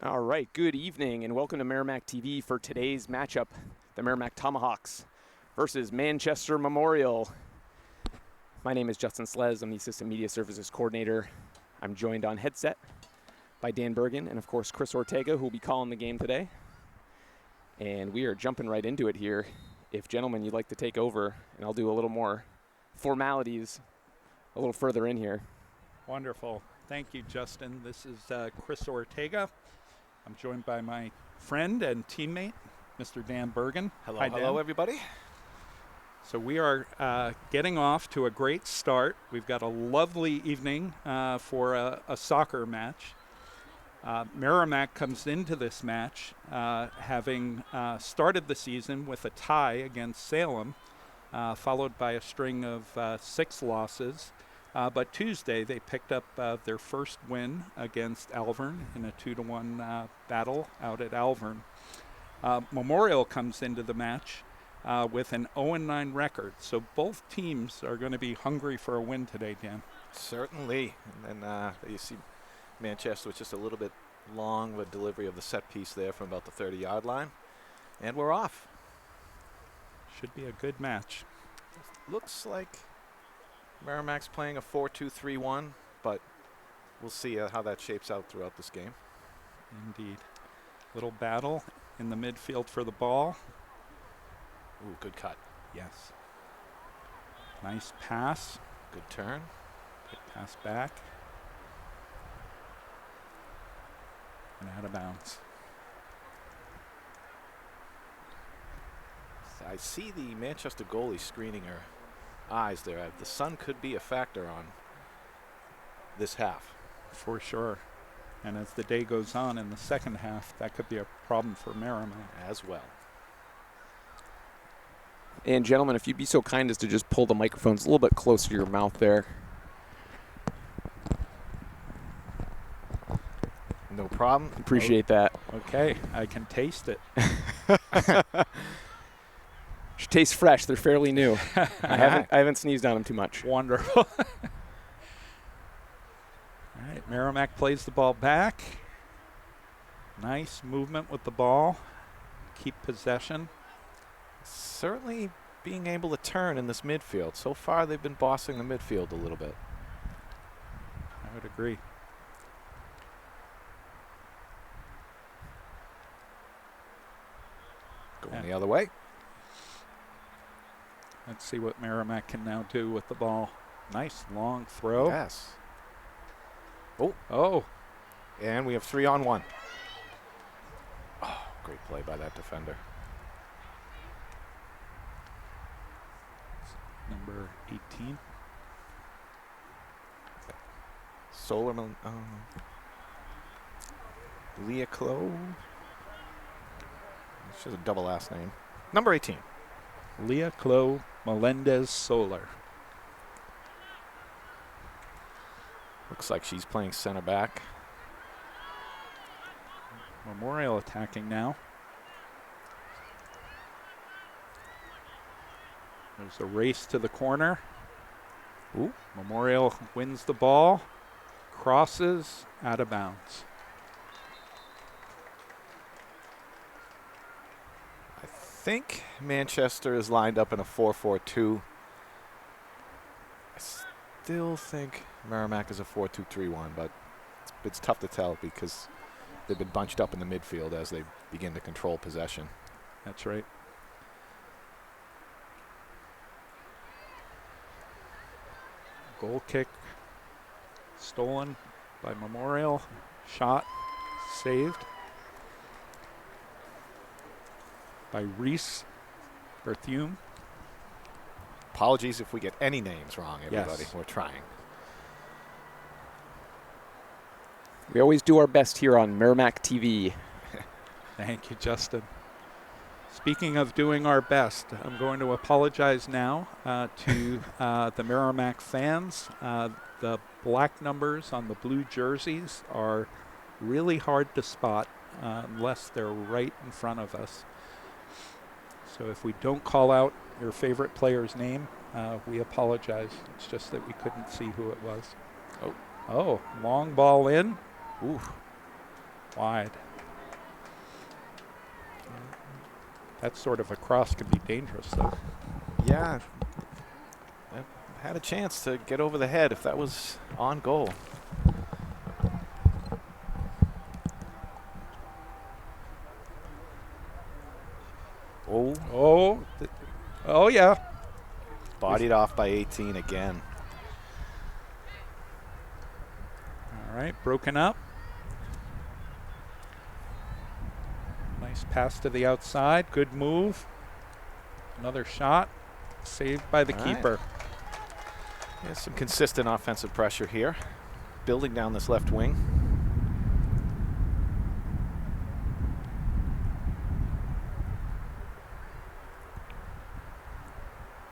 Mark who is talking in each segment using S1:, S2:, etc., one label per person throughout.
S1: All right, good evening and welcome to Merrimack TV for today's matchup, the Merrimack Tomahawks versus Manchester Memorial. My name is Justin Slez, I'm the Assistant Media Services Coordinator. I'm joined on headset by Dan Bergen and of course Chris Ortega, who will be calling the game today. And we are jumping right into it here. If gentlemen, you'd like to take over, and I'll do a little more formalities a little further in here.
S2: Wonderful. Thank you, Justin. This is Chris Ortega. I'm joined by my friend and teammate, Mr. Dan Bergen.
S3: Hello,
S2: Hi, Dan.
S3: hello, everybody.
S2: So we are getting off to a great start. We've got a lovely evening for a soccer match. Merrimack comes into this match having started the season with a tie against Salem, followed by a string of 6 losses. But Tuesday, they picked up their first win against Alvern in a 2-1 battle out at Alvern. Memorial comes into the match with an 0-9 record. So both teams are going to be hungry for a win today, Dan.
S3: Certainly. And then you see Manchester with just a little bit long of a delivery of the set piece there from about the 30-yard line. And we're off.
S2: Should be a good match.
S3: Looks like Merrimack's playing a 4-2-3-1, but we'll see how that shapes out throughout this game.
S2: Indeed. Little battle in the midfield for the ball.
S3: Ooh, good cut.
S2: Yes. Nice pass.
S3: Good turn.
S2: Good pass back. And out of bounds.
S3: I see the Manchester goalie screening her eyes there. The sun could be a factor on this half.
S2: For sure. And as the day goes on in the second half, that could be a problem for Merrimack.
S3: As well.
S1: And gentlemen, if you'd be so kind as to just pull the microphones a little bit closer to your mouth there.
S3: No problem.
S1: Appreciate that.
S2: Okay, I can taste it.
S1: Should taste fresh. They're fairly new. I haven't sneezed on them too much.
S2: Wonderful. All right, Merrimack plays the ball back. Nice movement with the ball. Keep possession.
S3: Certainly being able to turn in this midfield. So far, they've been bossing the midfield a little bit.
S2: I would agree.
S3: Going the other way.
S2: Let's see what Merrimack can now do with the ball. Nice long throw.
S3: Yes.
S2: Oh.
S3: And we have 3-on-1. Oh, great play by that defender.
S2: Number 18.
S3: Solerman. Leah Clo. She has a double last name. Number 18.
S2: Leah Clo Melendez Solar.
S3: Looks like she's playing center back.
S2: Memorial attacking now. There's a race to the corner.
S3: Ooh.
S2: Memorial wins the ball. Crosses out of bounds.
S3: I think Manchester is lined up in a 4-4-2. I still think Merrimack is a 4-2-3-1, but it's tough to tell because they've been bunched up in the midfield as they begin to control possession.
S2: That's right. Goal kick stolen by Memorial. Shot saved by Reese Berthume.
S3: Apologies if we get any names wrong, everybody.
S2: Yes.
S3: We're trying.
S1: We always do our best here on Merrimack TV.
S2: Thank you, Justin. Speaking of doing our best, I'm going to apologize now to the Merrimack fans. The black numbers on the blue jerseys are really hard to spot unless they're right in front of us. So if we don't call out your favorite player's name, we apologize. It's just that we couldn't see who it was. Oh, long ball in.
S3: Ooh.
S2: Wide. That sort of a cross can be dangerous, though.
S3: Yeah. That had a chance to get over the head if that was on goal. Oh,
S2: Oh, yeah.
S3: bodied off by 18 again.
S2: All right, broken up. Nice pass to the outside. Good move. Another shot. Saved by the
S3: All right.
S2: keeper.
S3: Yeah, some consistent offensive pressure here. Building down this left wing.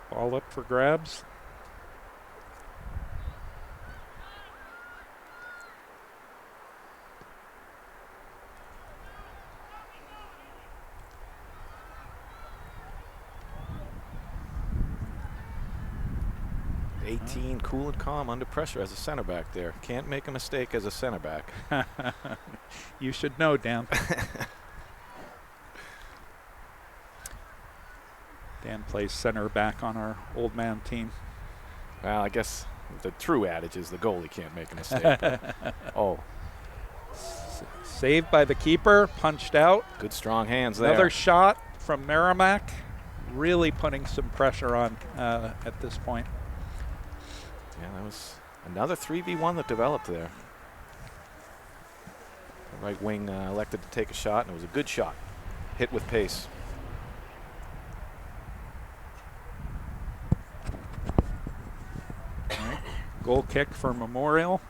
S2: Ball up for grabs.
S3: Mm. 18, cool and calm under pressure as a center back there. Can't make a mistake as a center back.
S2: You should know, Dan. Dan plays center back on our old man team.
S3: Well, I guess the true adage is the goalie can't make a mistake. Oh,
S2: Saved by the keeper, punched out.
S3: good strong hands there.
S2: Another shot from Merrimack, really putting some pressure on at this point.
S3: Yeah, that was another 3v1 that developed there. The right wing elected to take a shot, and it was a good shot. Hit with pace.
S2: Goal kick for Memorial.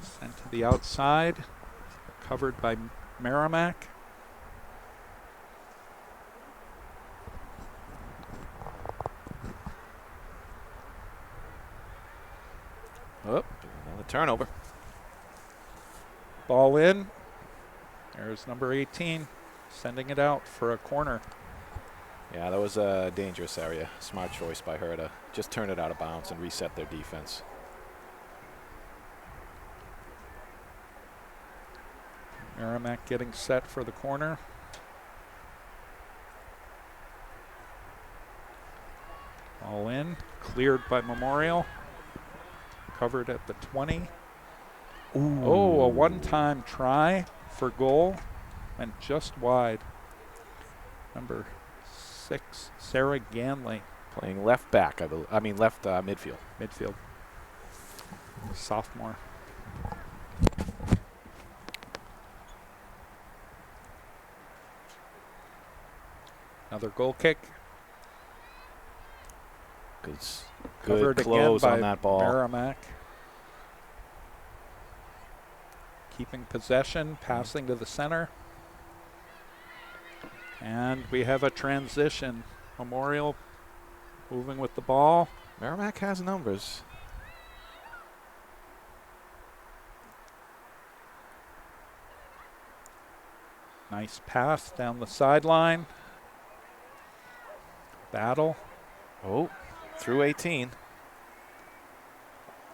S2: Sent to the outside, covered by Merrimack.
S3: Oh, another turnover.
S2: Ball in. There's number 18, sending it out for a corner.
S3: Yeah, that was a dangerous area. Smart choice by her to just turn it out of bounds and reset their defense.
S2: Merrimack getting set for the corner. All in, cleared by Memorial. Covered at the 20.
S3: Ooh.
S2: Oh, a one-time try for goal. Went just wide. Number 6, Sarah Ganley.
S3: Playing left back, I mean left midfield.
S2: Midfield. Sophomore. Another goal kick.
S3: Good
S2: Covered
S3: close
S2: again by
S3: on that ball.
S2: Merrimack. Keeping possession, passing to the center. And we have a transition. Memorial moving with the ball.
S3: Merrimack has numbers.
S2: Nice pass down the sideline. Battle.
S3: Oh, through 18.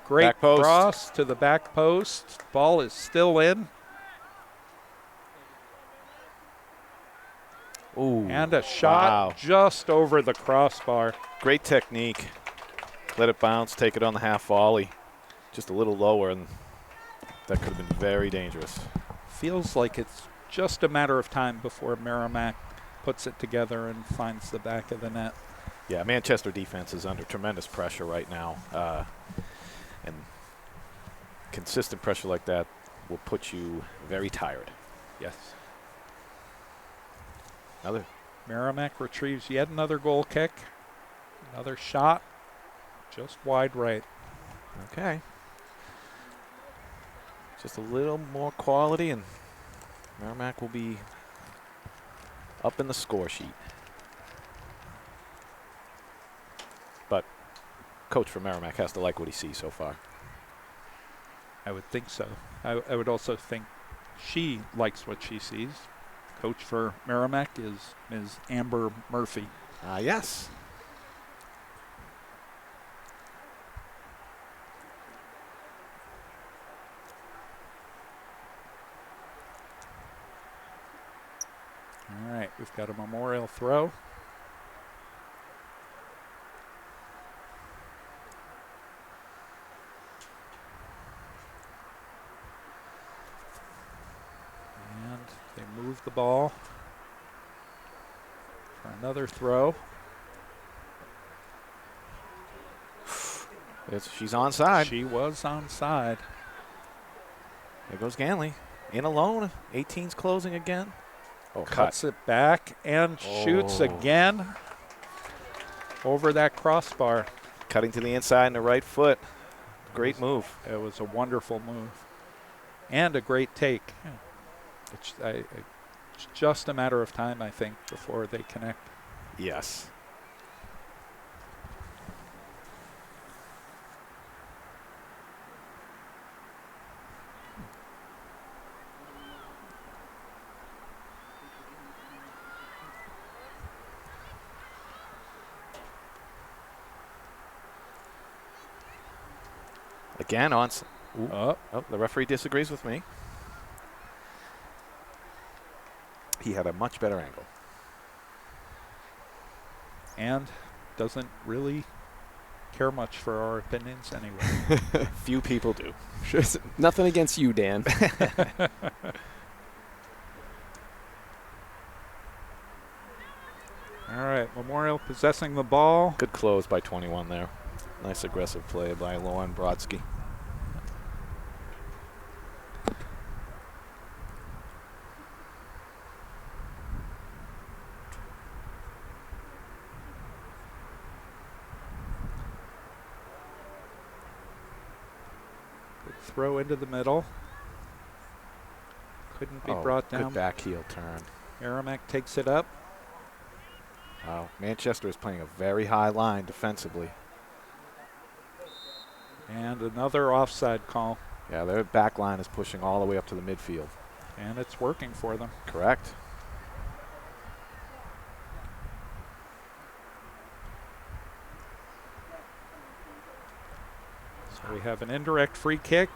S2: Great
S3: Back post.
S2: cross to the back post. Ball is still in.
S3: Ooh,
S2: And a shot
S3: wow.
S2: just over the crossbar.
S3: Great technique. Let it bounce, take it on the half volley. Just a little lower, and that could have been very dangerous.
S2: Feels like it's just a matter of time before Merrimack puts it together and finds the back of the net.
S3: Yeah, Manchester defense is under tremendous pressure right now. And consistent pressure like that will put you very tired.
S2: Yes.
S3: Another.
S2: Merrimack retrieves yet another goal kick. Another shot. Just wide right.
S3: Okay. Just a little more quality, and Merrimack will be up in the score sheet. But coach for Merrimack has to like what he sees so far.
S2: I would think so. I would also think she likes what she sees. Coach for Merrimack is Ms. Amber Murphy.
S3: Yes.
S2: we've got a Memorial throw. And they move the ball for another throw.
S3: She's onside.
S2: She was onside.
S3: There goes Ganley. In alone. 18's closing again. Oh,
S2: Cuts it back and shoots again over that crossbar.
S3: Cutting to the inside and the right foot. Great move.
S2: It was a wonderful move. And a great take. It's just a matter of time, I think, before they connect.
S3: Yes. Again on. Oh, the referee disagrees with me. He had a much better angle.
S2: And doesn't really care much for our opinions anyway.
S3: Few people do.
S1: Nothing against you, Dan.
S2: All right, Memorial possessing the ball.
S3: Good close by 21 there. Nice aggressive play by Lauren Brodsky.
S2: Good throw into the middle. Couldn't be brought down.
S3: Good back heel turn.
S2: Merrimack takes it up.
S3: Wow, Manchester is playing a very high line defensively.
S2: And another offside call.
S3: Yeah, their back line is pushing all the way up to the midfield.
S2: And it's working for them.
S3: Correct.
S2: So we have an indirect free kick.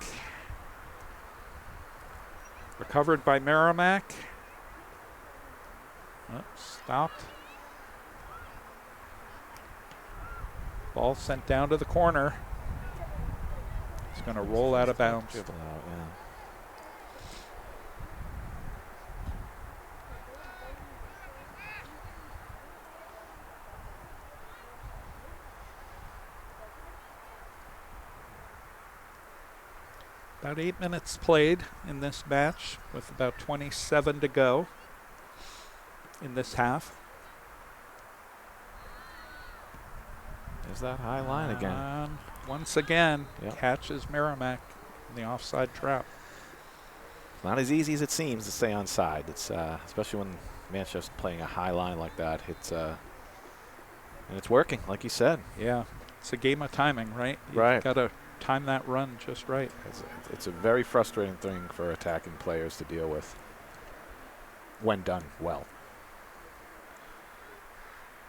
S2: Recovered by Merrimack. Oh, stopped. Ball sent down to the corner. It's going to roll out of bounds. About 8 minutes played in this match with about 27 to go in this half.
S3: There's that high line again.
S2: Once again, catches Merrimack in the offside trap.
S3: It's not as easy as it seems to stay onside. It's especially when Manchester's playing a high line like that. It's and it's working, like you said.
S2: Yeah, it's a game of timing, right?
S3: Right.
S2: You've got to time that run just right.
S3: It's a very frustrating thing for attacking players to deal with when done well.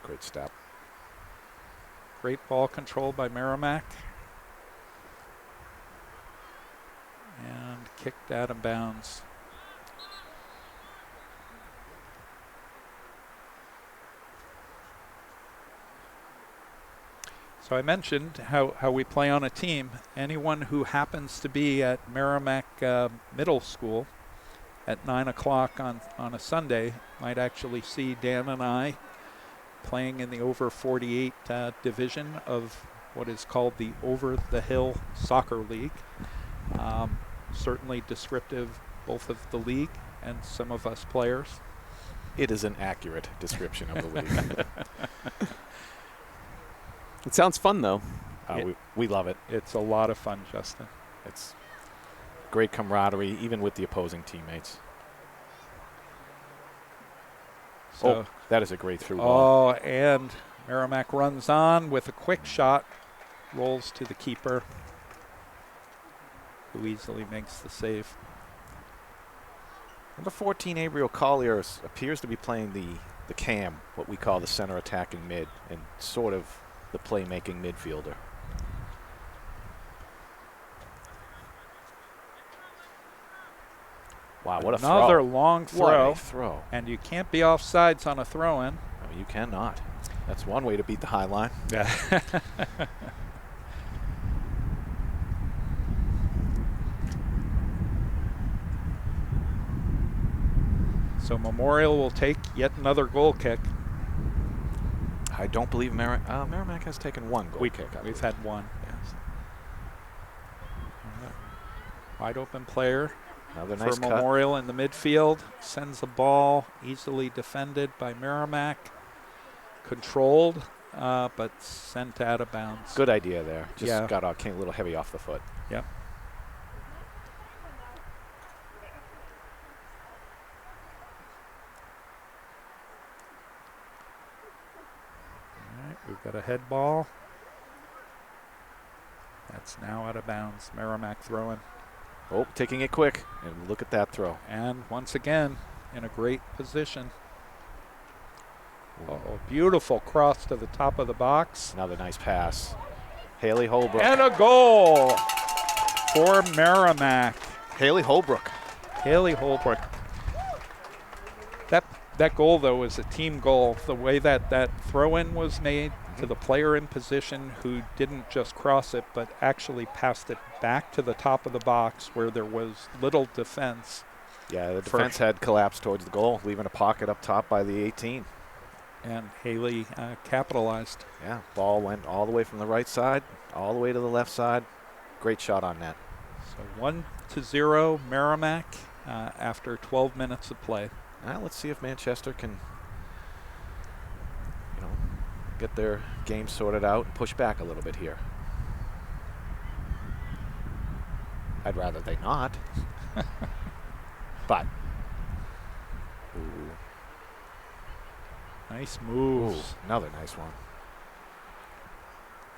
S3: Great step.
S2: Great ball control by Merrimack. And kicked out of bounds. So I mentioned how we play on a team. Anyone who happens to be at Merrimack Middle School at 9 o'clock on a Sunday might actually see Dan and I playing in the over 48 division of what is called the Over the Hill Soccer League. Certainly descriptive both of the league and some of us players.
S3: It is an accurate description of the league.
S1: It sounds fun, though.
S3: We love it.
S2: It's a lot of fun, Justin.
S3: It's great camaraderie, even with the opposing teammates.
S2: So
S3: that is a great through ball.
S2: Oh, and Merrimack runs on with a quick shot, rolls to the keeper, who easily makes the save.
S3: Number 14, Abriel Collier, appears to be playing the cam, what we call the center attacking mid, and sort of the playmaking midfielder. Wow, what a
S2: Another
S3: throw.
S2: long
S3: What
S2: throw.
S3: a throw.
S2: And you can't be offsides on a throw-in.
S3: I mean, you cannot. That's one way to beat the high line.
S2: Yeah. So Memorial will take yet another goal kick.
S3: I don't believe Merrimack has taken one goal kick.
S2: We've had one. Yes. Wide open player
S3: Another
S2: for
S3: nice cut.
S2: Memorial in the midfield. Sends the ball easily defended by Merrimack. Controlled, but sent out of bounds.
S3: Good idea there. Just
S2: Yeah.
S3: got a little heavy off the foot.
S2: Yep. All right, we've got a head ball. That's now out of bounds. Merrimack throwing.
S3: Oh, taking it quick. And look at that throw.
S2: And once again, in a great position. Oh, beautiful cross to the top of the box.
S3: Another nice pass. Haley Holbrook.
S2: And a goal for Merrimack.
S3: Haley Holbrook.
S2: Haley Holbrook. That goal, though, was a team goal. The way that throw-in was made to the player in position who didn't just cross it, but actually passed it back to the top of the box where there was little defense.
S3: Yeah, the defense had collapsed towards the goal, leaving a pocket up top by the 18.
S2: And Haley capitalized.
S3: Yeah, ball went all the way from the right side, all the way to the left side. Great shot on net.
S2: So 1-0 Merrimack after 12 minutes of play.
S3: Now let's see if Manchester can, get their game sorted out and push back a little bit here. I'd rather they not. But. Ooh.
S2: Nice moves.
S3: Ooh, another nice one.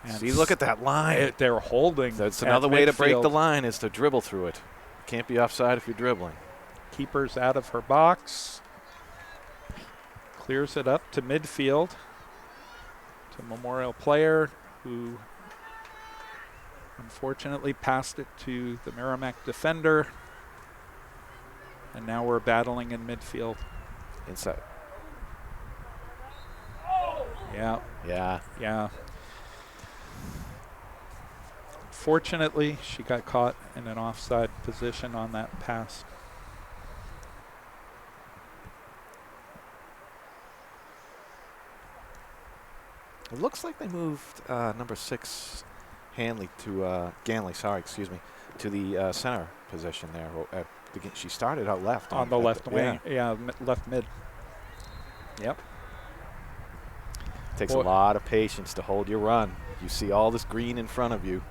S2: And
S3: See, look at that line.
S2: They're holding.
S3: That's another way to break the
S2: midfield.
S3: line is to dribble through it. Can't be offside if you're dribbling.
S2: Keeper's out of her box. Clears it up to midfield. To Memorial player who unfortunately passed it to the Merrimack defender. And now we're battling in midfield.
S3: Inside.
S2: Yeah.
S3: Yeah.
S2: Yeah. Fortunately, she got caught in an offside position on that pass.
S3: It looks like they moved number 6, Ganley, to the center position there. She started out left.
S2: On the left wing. Yeah, left mid. Yep.
S3: Takes a lot of patience to hold your run. You see all this green in front of you.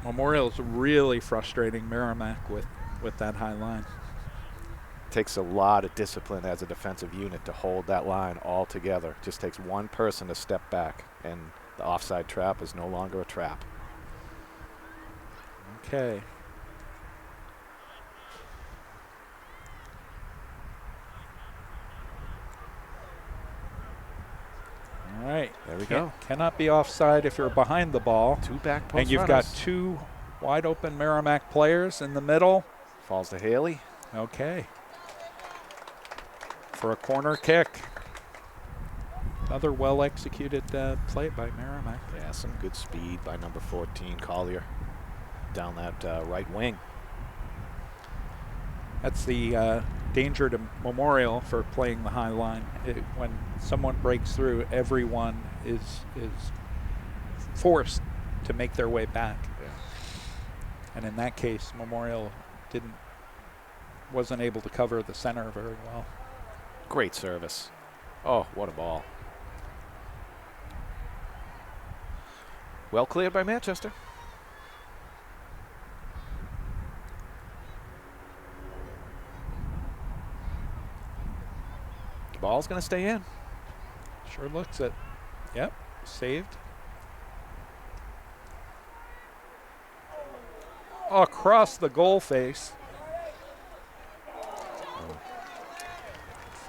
S2: Memorial's really frustrating Merrimack with that high line.
S3: Takes a lot of discipline as a defensive unit to hold that line all together. Just takes one person to step back, and the offside trap is no longer a trap.
S2: Okay. All right.
S3: There we go.
S2: Cannot be offside if you're behind the ball.
S3: 2 back post
S2: And you've
S3: runners.
S2: got 2 wide open Merrimack players in the middle.
S3: Falls to Haley.
S2: Okay. For a corner kick. Another well-executed play by Merrimack.
S3: Yeah, some good speed by number 14, Collier, down that right wing.
S2: That's the danger to Memorial for playing the high line. When someone breaks through, everyone is forced to make their way back.
S3: Yeah.
S2: And in that case, Memorial wasn't able to cover the center very well.
S3: Great service. Oh, what a ball. Well cleared by Manchester. The ball's going to stay in.
S2: Sure looks it. Yep, saved. Across the goal face.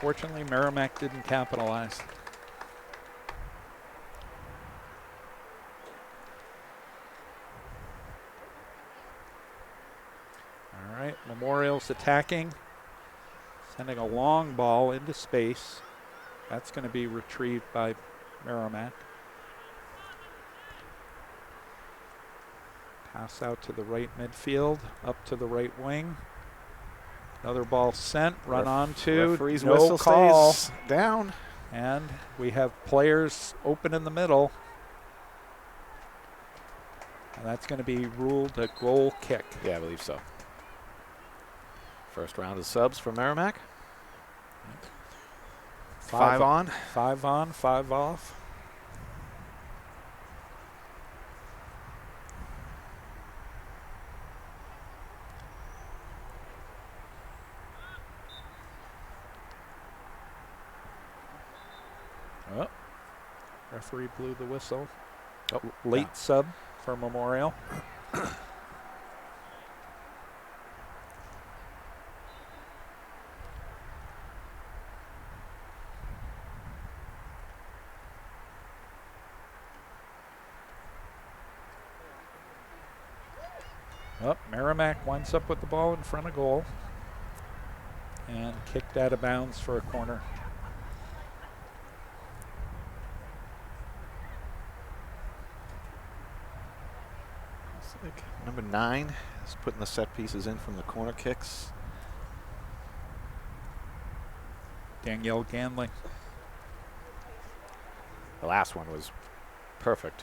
S2: Fortunately, Merrimack didn't capitalize. All right, Memorial's attacking. Sending a long ball into space. That's going to be retrieved by Merrimack. Pass out to the right midfield, up to the right wing. Another ball sent, run on to,
S3: referee's
S2: no
S3: whistle
S2: call.
S3: stays down.
S2: And we have players open in the middle. And that's going to be ruled a goal kick.
S3: Yeah, I believe so. First round of subs for Merrimack. 5 on.
S2: 5 on, 5 off. Oh, referee blew the whistle.
S3: Oh,
S2: Late sub for Memorial. Oh, Merrimack winds up with the ball in front of goal and kicked out of bounds for a corner.
S3: Looks like number 9 is putting the set pieces in from the corner kicks.
S2: Danielle Ganley.
S3: The last one was perfect.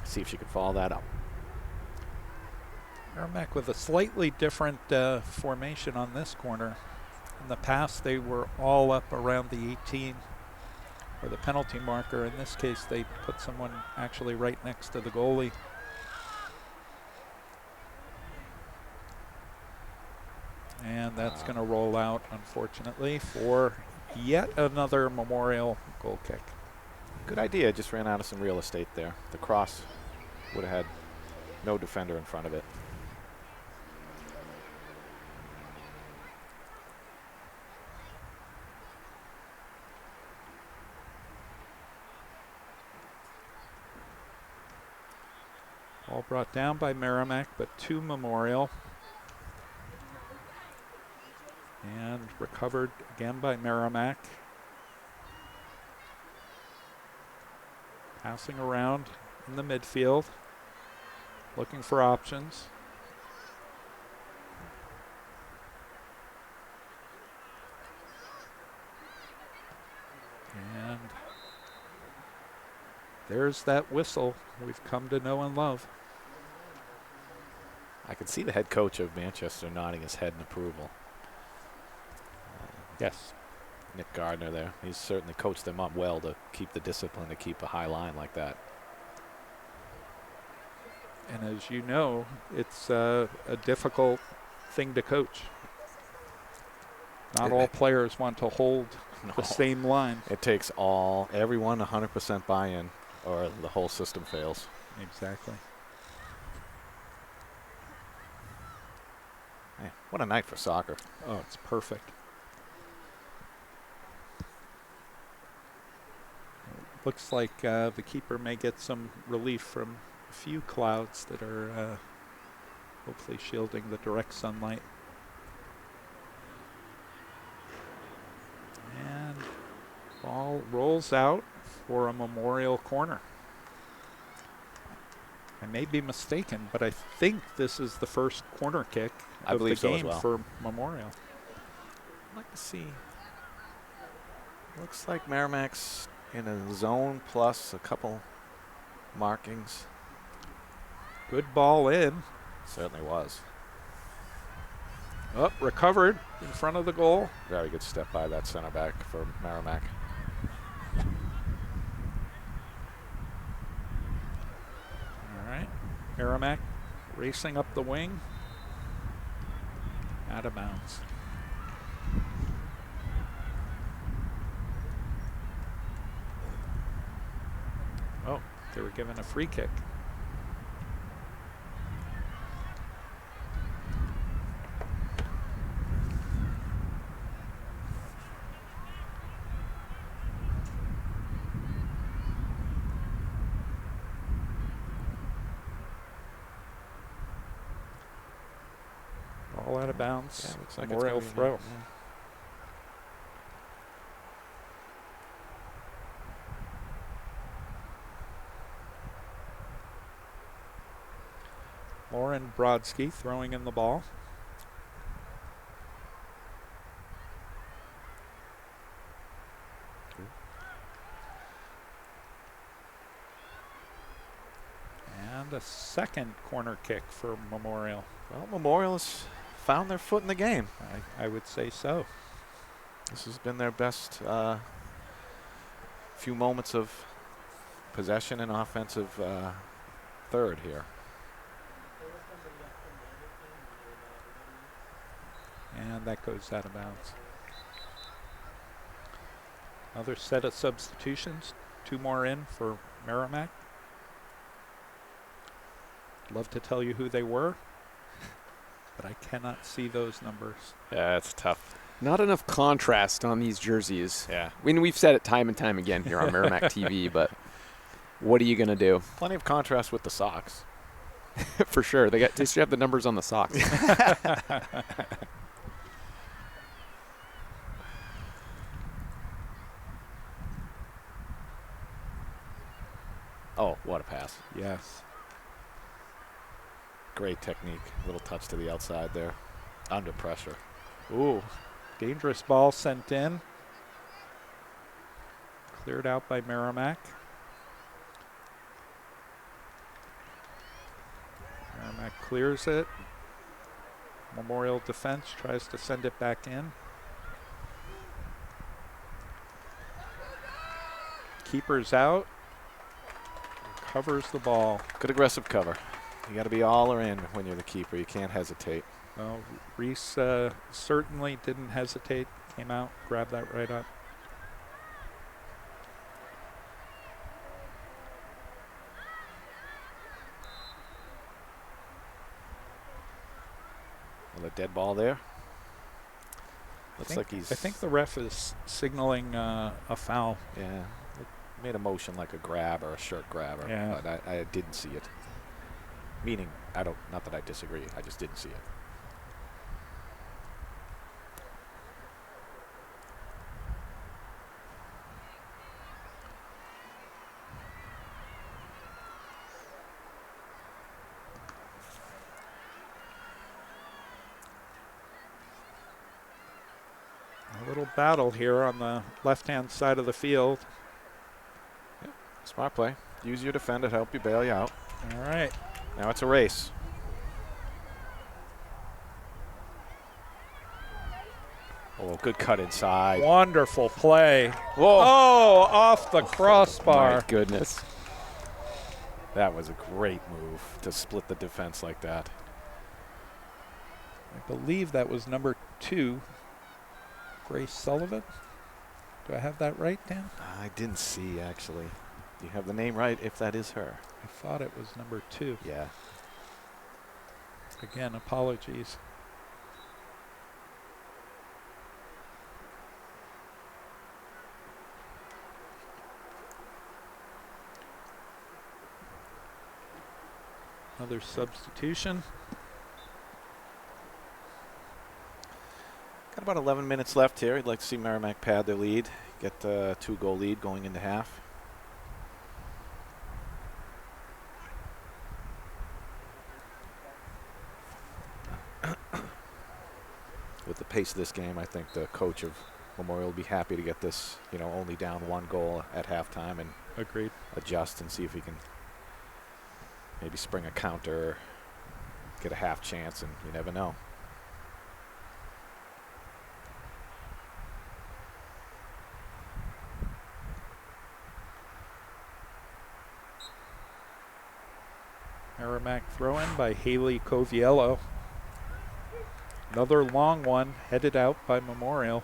S3: See if she could follow that up.
S2: Merrimack with a slightly different formation on this corner. In the past, they were all up around the 18 or the penalty marker. In this case, they put someone actually right next to the goalie. And that's going to roll out, unfortunately, for yet another Memorial goal kick.
S3: Good idea, just ran out of some real estate there. The cross would have had no defender in front of it.
S2: All brought down by Merrimack, but to Memorial. And recovered again by Merrimack. Passing around in the midfield, looking for options. And there's that whistle we've come to know and love.
S3: I could see the head coach of Manchester nodding his head in approval.
S2: Yes.
S3: Nick Gardner there. He's certainly coached them up well to keep the discipline, to keep a high line like that.
S2: And as you know, it's a difficult thing to coach. Not all players want to hold the same line.
S3: It takes everyone 100% buy-in, or the whole system fails.
S2: Exactly.
S3: Man, what a night for soccer.
S2: Oh, it's perfect. Looks like the keeper may get some relief from a few clouds that are hopefully shielding the direct sunlight. And ball rolls out for a Memorial corner. I may be mistaken, but I think this is the first corner kick of the game for Memorial.
S3: I'd like to see. Looks like Merrimack's in a zone plus a couple markings.
S2: Good ball in.
S3: Certainly was.
S2: Up, recovered in front of the goal.
S3: Very good step by that center back for Merrimack.
S2: All right. Merrimack racing up the wing. Out of bounds. Oh, they were given a free kick. All out of of bounds.
S3: Yeah, looks like
S2: Memorial
S3: it's
S2: throw.
S3: yeah.
S2: Lauren Brodsky throwing in the ball. And a second corner kick for Memorial.
S3: Well, Memorial has found their foot in the game.
S2: I would say so.
S3: This has been their best few moments of possession and offensive third here.
S2: And that goes out of bounds. Another set of substitutions. 2 more in for Merrimack. Love to tell you who they were, but I cannot see those numbers.
S3: Yeah, it's tough.
S1: Not enough contrast on these jerseys.
S3: Yeah.
S1: I mean, we've said it time and time again here on Merrimack TV, but what are you going to do?
S3: Plenty of contrast with the socks.
S1: For sure. They should have the numbers on the socks.
S3: Oh, what a pass.
S2: Yes.
S3: Great technique. Little touch to the outside there. Under pressure.
S2: Ooh, dangerous ball sent in. Cleared out by Merrimack. Merrimack clears it. Memorial defense tries to send it back in. Keeper's out. Covers the ball.
S3: Good aggressive cover. You got to be all or in when you're the keeper. You can't hesitate.
S2: Well, Reese certainly didn't hesitate. Came out, grabbed that right up.
S3: Well, a dead ball there. Looks like he's.
S2: I think the ref is signaling a foul.
S3: Yeah. It made a motion like a grab or a shirt grabber.
S2: Yeah.
S3: But I didn't see it. Meaning, not that I disagree. I just didn't see it.
S2: A little battle here on the left-hand side of the field.
S3: Smart play. Use your defender to help you bail you out.
S2: All right.
S3: Now it's a race. Oh, good cut inside.
S2: Wonderful play.
S3: Whoa.
S2: Oh, off the crossbar.
S3: My goodness. That was a great move to split the defense like that.
S2: I believe that was number 2, Grace Sullivan. Do I have that right, Dan?
S3: I didn't see, actually. You have the name right if that is her.
S2: I thought it was number 2.
S3: Yeah.
S2: Again, apologies. Another substitution.
S3: Got about 11 minutes left here. I'd like to see Merrimack pad their lead, get a 2-goal lead going into half. With the pace of this game, I think the coach of Memorial will be happy to get this, only down 1 goal at halftime and
S2: Agreed.
S3: adjust and see if he can maybe spring a counter, get a half chance, and you never know.
S2: Merrimack throw in by Haley Coviello. Another long one headed out by Memorial.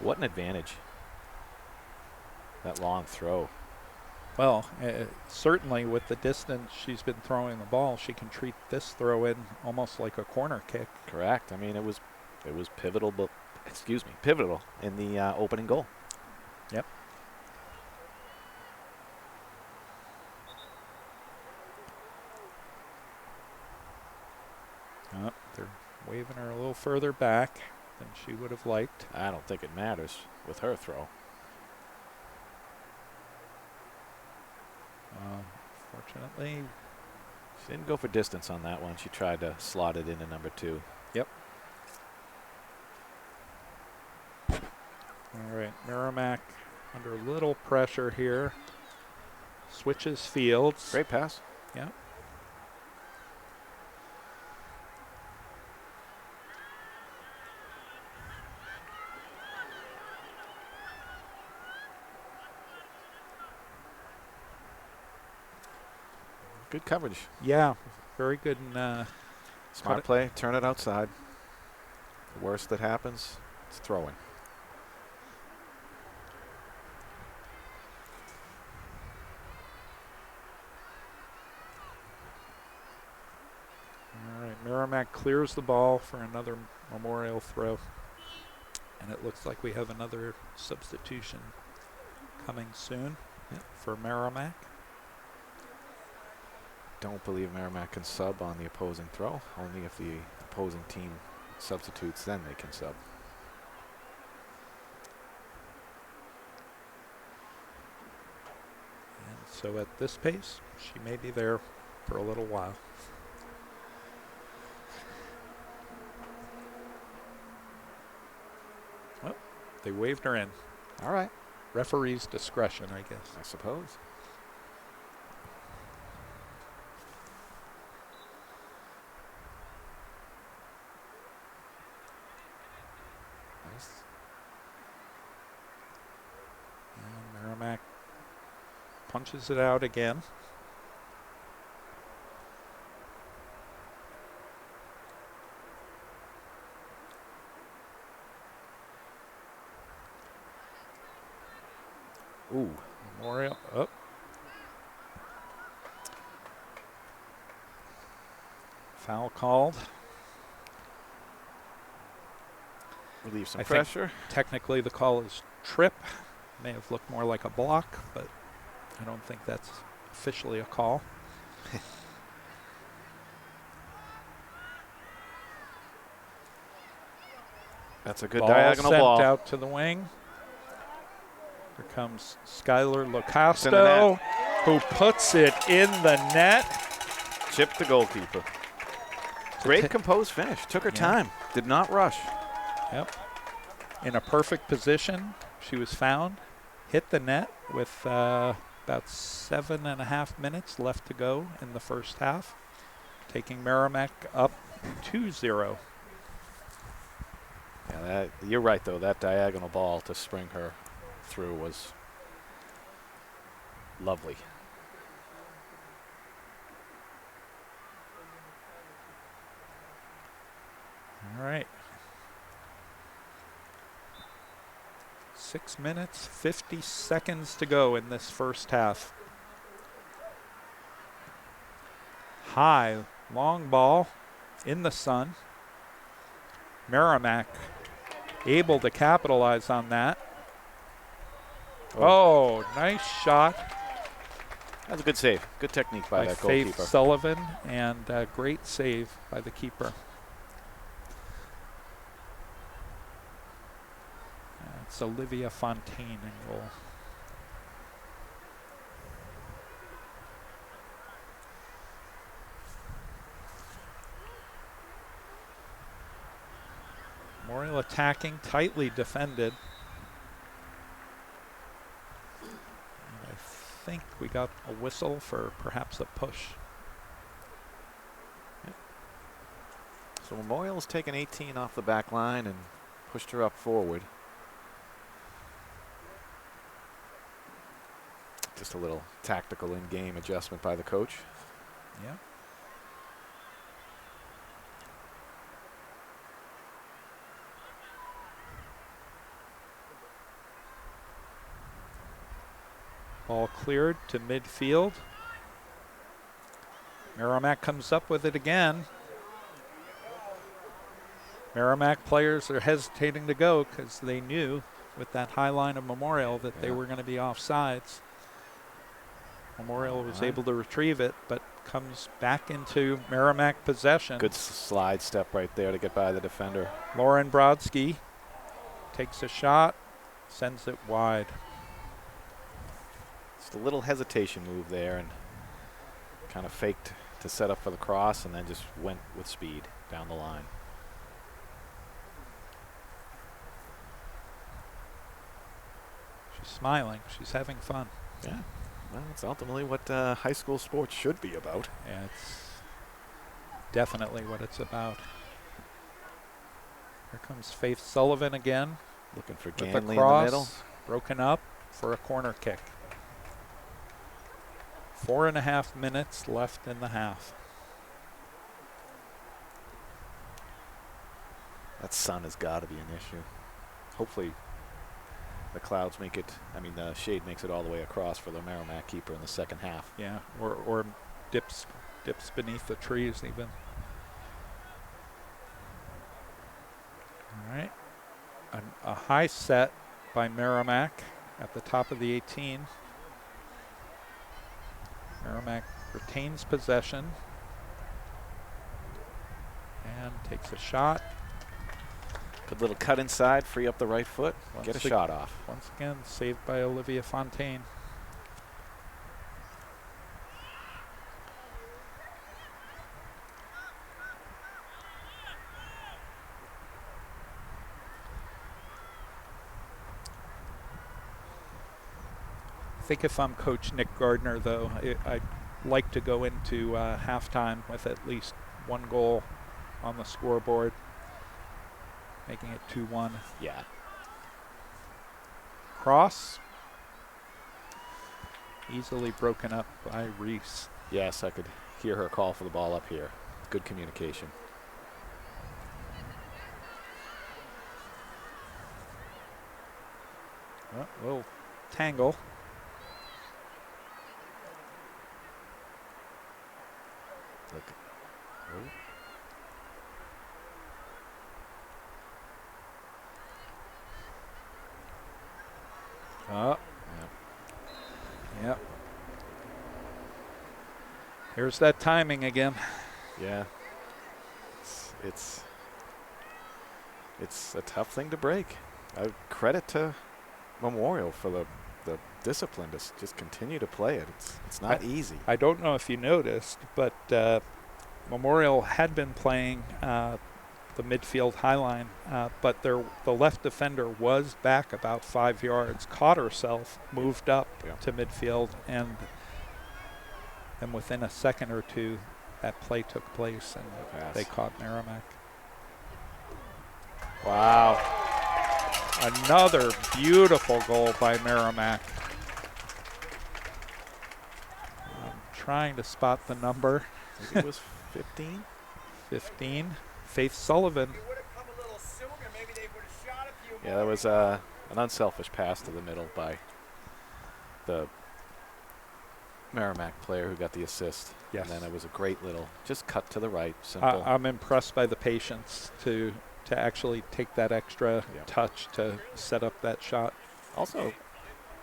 S3: What an advantage. That long throw.
S2: Well, certainly with the distance she's been throwing the ball, she can treat this throw in almost like a corner kick.
S3: Correct. I mean, it was pivotal, pivotal in the opening goal.
S2: Yep. They're Waving her a little further back than she would have liked.
S3: I don't think it matters with her throw.
S2: Fortunately,
S3: She didn't go for distance on that one. She tried to slot it into number 2.
S2: yep. All right, Merrimack under a little pressure here. Switches fields.
S3: Great pass.
S2: Yeah.
S3: Good coverage.
S2: Yeah, very good.
S3: Smart play. Turn it outside. The worst that happens, it's throwing.
S2: All right, Merrimack clears the ball for another Memorial throw. And it looks like we have another substitution coming soon for Merrimack.
S3: Don't believe Merrimack can sub on the opposing throw. Only if the opposing team substitutes, then they can sub.
S2: And so at this pace, she may be there for a little while. Well, they waved her in.
S3: All right.
S2: Referee's discretion, I guess.
S3: I suppose. Nice.
S2: And Merrimack punches it out again.
S3: Ooh.
S2: Memorial up. Foul called.
S3: Relieve some
S2: I think
S3: pressure.
S2: Technically, the call is trip. May have looked more like a block, but I don't think that's officially a call.
S3: That's a good
S2: Ball
S3: diagonal
S2: sent
S3: ball.
S2: out to the wing. Here comes Skylar
S3: It's in the
S2: Locasto, who puts it in the net.
S3: Chipped the goalkeeper. Great composed finish. Took her time. Did not rush.
S2: Yep. In a perfect position. She was found. Hit the net with about 7.5 minutes left to go in the first half, taking Merrimack up 2-0.
S3: Yeah, you're right, though. That diagonal ball to spring her through was lovely.
S2: All right. 6 minutes, 50 seconds to go in this first half. High, long ball in the sun. Merrimack able to capitalize on that. Oh, nice shot
S3: That's a good save. Good technique by that
S2: Faith
S3: goalkeeper.
S2: Sullivan, and a great save by the keeper. It's Olivia Fontaine in goal. Memorial attacking, tightly defended. And I think we got a whistle for perhaps a push.
S3: So Memorial's taken 18 off the back line and pushed her up forward. Just a little tactical in-game adjustment by the coach.
S2: Yeah. Ball cleared to midfield. Merrimack comes up with it again. Merrimack players are hesitating to go because they knew with that high line of Memorial that they were going to be offsides. Memorial was able to retrieve it, but comes back into Merrimack possession.
S3: Good slide step right there to get by the defender.
S2: Lauren Brodsky takes a shot, sends it wide.
S3: Just a little hesitation move there and kind of faked to set up for the cross and then just went with speed down the line.
S2: She's smiling. She's having fun.
S3: Yeah. Well, it's ultimately what high school sports should be about.
S2: Yeah, it's definitely what it's about. Here comes Faith Sullivan again.
S3: Looking for
S2: With the
S3: Ganley in the
S2: cross,
S3: middle.
S2: broken up for a corner kick. 4.5 minutes left in the half.
S3: That sun has got to be an issue. Hopefully the clouds make it, the shade makes it all the way across for the Merrimack keeper in the second half.
S2: Yeah, or dips beneath the trees even. All right. A high set by Merrimack at the top of the 18. Merrimack retains possession and takes a shot.
S3: Good little cut inside, free up the right foot, get a shot off.
S2: Once again, saved by Olivia Fontaine. I think if I'm Coach Nick Gardner, though, I'd like to go into halftime with at least one goal on the scoreboard, making it 2-1.
S3: Yeah.
S2: Cross. Easily broken up by Reese.
S3: Yes, I could hear her call for the ball up here. Good communication.
S2: Well, little tangle.
S3: Look.
S2: Oh. Yep. Here's that timing again.
S3: Yeah. It's a tough thing to break. Credit to Memorial for the discipline to just continue to play it. It's not easy.
S2: I don't know if you noticed, but Memorial had been playing the midfield high line, but the left defender was back about 5 yards, caught herself, moved up to midfield, and within a second or two, that play took place, and they caught Merrimack.
S3: Wow.
S2: Another beautiful goal by Merrimack. I'm trying to spot the number.
S3: I think it was 15?
S2: 15. Faith Sullivan.
S3: Yeah, that was an unselfish pass to the middle by the Merrimack player who got the assist.
S2: Yes.
S3: And then it was a great little, just cut to the right, simple.
S2: I'm impressed by the patience to actually take that extra touch to set up that shot.
S3: Also,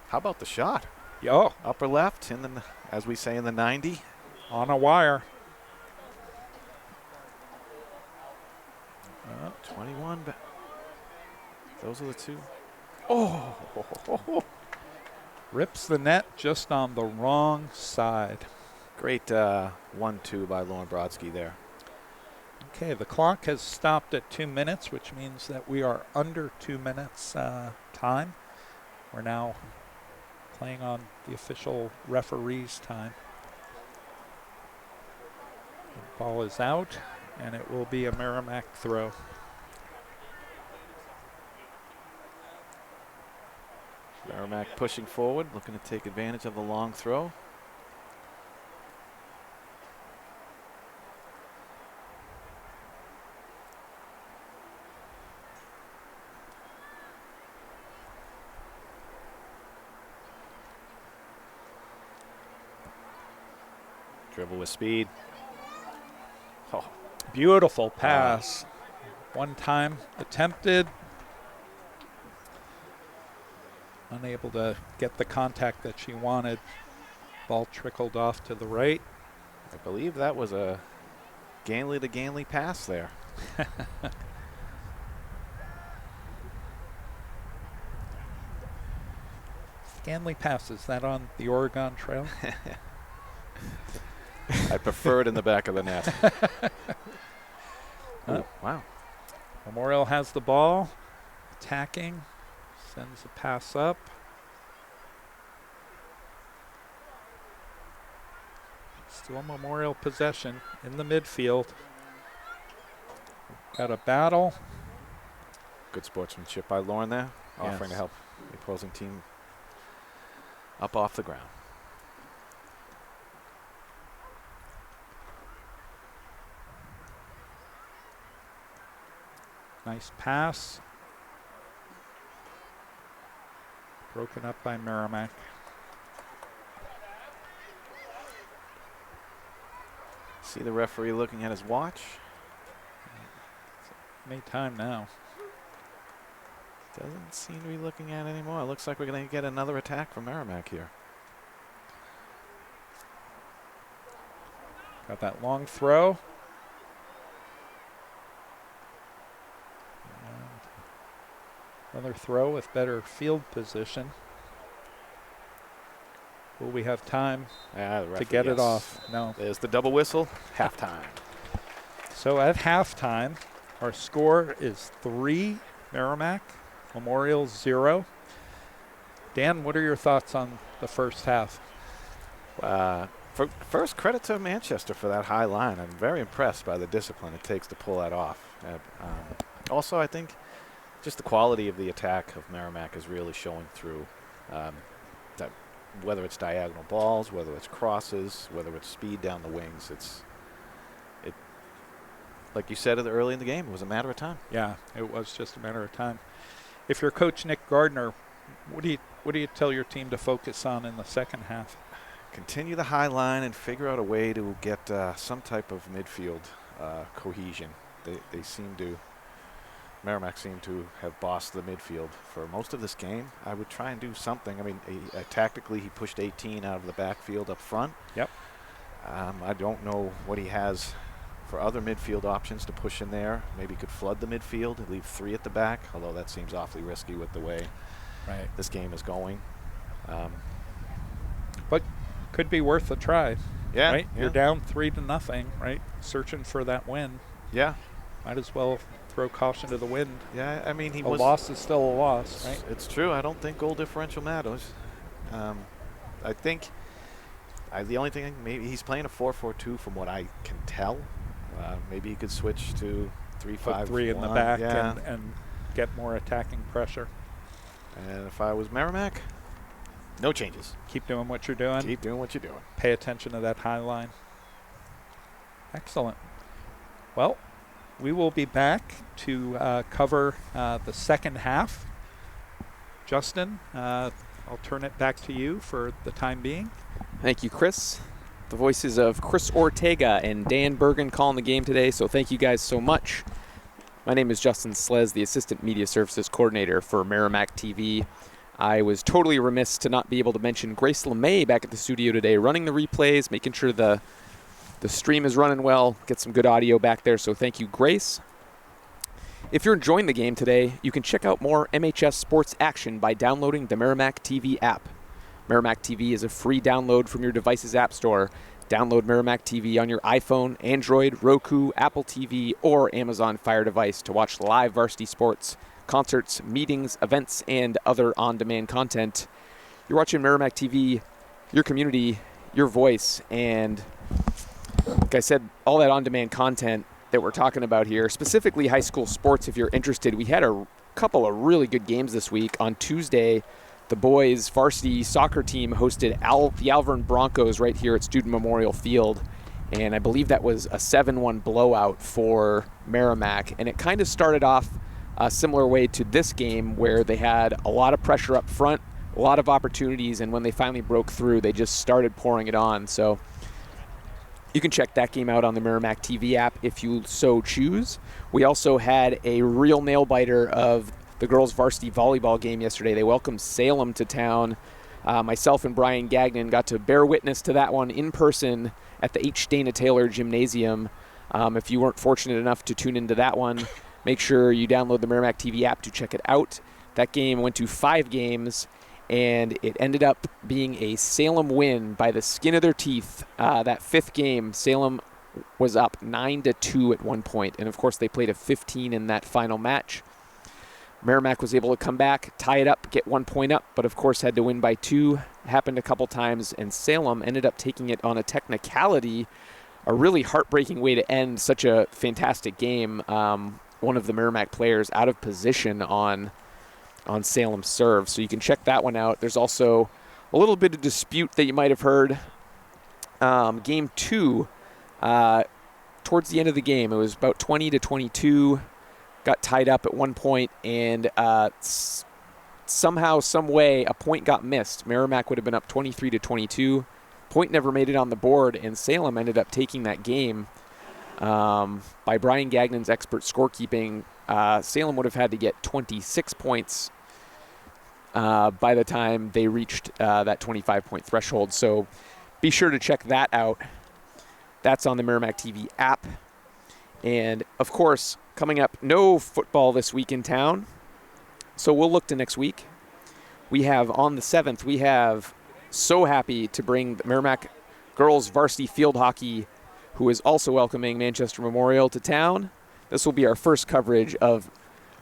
S3: how about the shot?
S2: Yo,
S3: Upper left, as we say in the 90.
S2: on a wire.
S3: 21. Those are the two.
S2: Rips the net just on the wrong side.
S3: Great 1-2 by Lauren Brodsky there.
S2: Okay, the clock has stopped at 2 minutes, which means that we are under 2 minutes time. We're now playing on the official referee's time. The ball is out, and it will be a Merrimack throw.
S3: Merrimack pushing forward, looking to take advantage of the long throw. Dribble with speed. Oh,
S2: Beautiful pass. One time attempted. Unable to get the contact that she wanted. Ball trickled off to the right.
S3: I believe that was a Ganley to Ganley pass there.
S2: Ganley passes that on the Oregon Trail.
S3: I prefer it in the back of the net. Ooh, wow.
S2: Memorial has the ball, attacking, sends a pass up. Still Memorial possession in the midfield. Got a battle.
S3: Good sportsmanship by Lauren there, offering to help the opposing team up off the ground.
S2: Nice pass. Broken up by Merrimack.
S3: See the referee looking at his watch.
S2: Made time now.
S3: Doesn't seem to be looking at it anymore. It looks like we're going to get another attack from Merrimack here.
S2: Got that long throw. And another throw with better field position. Will we have time to get it off? No.
S3: There's the double whistle. Halftime.
S2: So at halftime, our score is 3 Merrimack, Memorial 0. Dan, what are your thoughts on the first half?
S3: First, credit to Manchester for that high line. I'm very impressed by the discipline it takes to pull that off. Also, I think just the quality of the attack of Merrimack is really showing through. That whether it's diagonal balls, whether it's crosses, whether it's speed down the wings, it like you said early in the game, it was a matter of time.
S2: Yeah, it was just a matter of time. If you're Coach Nick Gardner, what do you tell your team to focus on in the second half?
S3: Continue the high line and figure out a way to get some type of midfield cohesion. Merrimack seemed to have bossed the midfield for most of this game. I would try and do something. I mean, tactically, he pushed 18 out of the backfield up front.
S2: Yep.
S3: I don't know what he has for other midfield options to push in there. Maybe he could flood the midfield and leave 3 at the back, although that seems awfully risky with the way this game is going.
S2: But could be worth a try.
S3: Yeah.
S2: Right?
S3: Yeah.
S2: You're down 3-0, right? Searching for that win.
S3: Yeah.
S2: Might as well throw caution to the wind.
S3: Yeah, I mean,
S2: a loss is still a loss, right?
S3: It's true. I don't think goal differential matters. I think the only thing, maybe he's playing a 4-4-2 from what I can tell. Maybe he could switch to 3-5-1.
S2: Put 3 in the back and get more attacking pressure.
S3: And if I was Merrimack, no changes.
S2: Keep doing what you're doing.
S3: Keep doing what you're doing.
S2: Pay attention to that high line. Excellent. Well, we will be back to cover the second half. Justin, I'll turn it back to you for the time being.
S1: Thank you, Chris. The voices of Chris Ortega and Dan Bergen calling the game today, so thank you guys so much. My name is Justin Slez, the Assistant Media Services Coordinator for Merrimack TV. I was totally remiss to not be able to mention Grace LeMay back at the studio today, running the replays, making sure the stream is running well, get some good audio back there, so thank you, Grace. If you're enjoying the game today, you can check out more MHS sports action by downloading the Merrimack TV app. Merrimack TV is a free download from your device's app store. Download Merrimack TV on your iPhone, Android, Roku, Apple TV, or Amazon Fire device to watch live varsity sports, concerts, meetings, events, and other on-demand content. You're watching Merrimack TV, your community, your voice, and like I said, all that on-demand content that we're talking about here, specifically high school sports if you're interested. We had a couple of really good games this week. On Tuesday, the boys' varsity soccer team hosted the Alvern Broncos right here at Student Memorial Field, and I believe that was a 7-1 blowout for Merrimack, and it kind of started off a similar way to this game where they had a lot of pressure up front, a lot of opportunities, and when they finally broke through, they just started pouring it on. So you can check that game out on the Merrimack TV app if you so choose. We also had a real nail-biter of the girls' varsity volleyball game yesterday. They welcomed Salem to town Myself and Brian Gagnon got to bear witness to that one in person at the H. Dana Taylor Gymnasium. If you weren't fortunate enough to tune into that one, make sure you download the Merrimack TV app to check it out. That game went to 5 games, and it ended up being a Salem win by the skin of their teeth. That 5th game, Salem was up 9-2 at one point, and of course they played a 15 in that final match. Merrimack was able to come back, tie it up, get 1 point up, but of course had to win by 2. Happened a couple times, and Salem ended up taking it on a technicality, a really heartbreaking way to end such a fantastic game. One of the Merrimack players out of position on Salem's serve, so you can check that one out. There's also a little bit of dispute that you might have heard. Game 2, towards the end of the game, it was about 20-22. Got tied up at one point, and somehow, some way, a point got missed. Merrimack would have been up 23-22. Point never made it on the board, and Salem ended up taking that game. By Brian Gagnon's expert scorekeeping, Salem would have had to get 26 points by the time they reached that 25-point threshold. So be sure to check that out. That's on the Merrimack TV app. And, of course, coming up, no football this week in town, so we'll look to next week. We have, on the 7th, we have so happy to bring the Merrimack girls varsity field hockey, who is also welcoming Manchester Memorial to town. This will be our first coverage of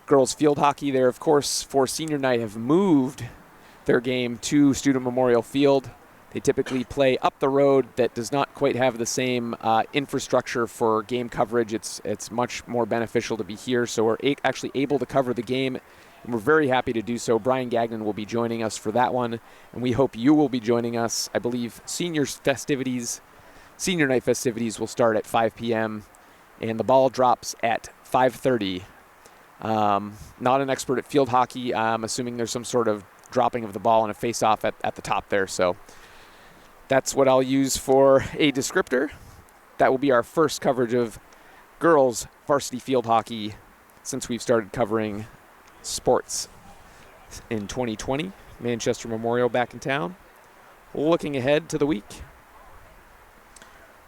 S1: girls field hockey. There, of course, for senior night have moved their game to Student Memorial Field. They typically play up the road that does not quite have the same infrastructure for game coverage. It's much more beneficial to be here, so we're actually able to cover the game, and we're very happy to do so. Brian Gagnon will be joining us for that one, and we hope you will be joining us. I believe senior night festivities will start at 5 p.m., and the ball drops at 5:30. Not an expert at field hockey. I'm assuming there's some sort of dropping of the ball and a face-off at the top there, so that's what I'll use for a descriptor. That will be our first coverage of girls varsity field hockey since we've started covering sports in 2020. Manchester Memorial back in town. Looking ahead to the week,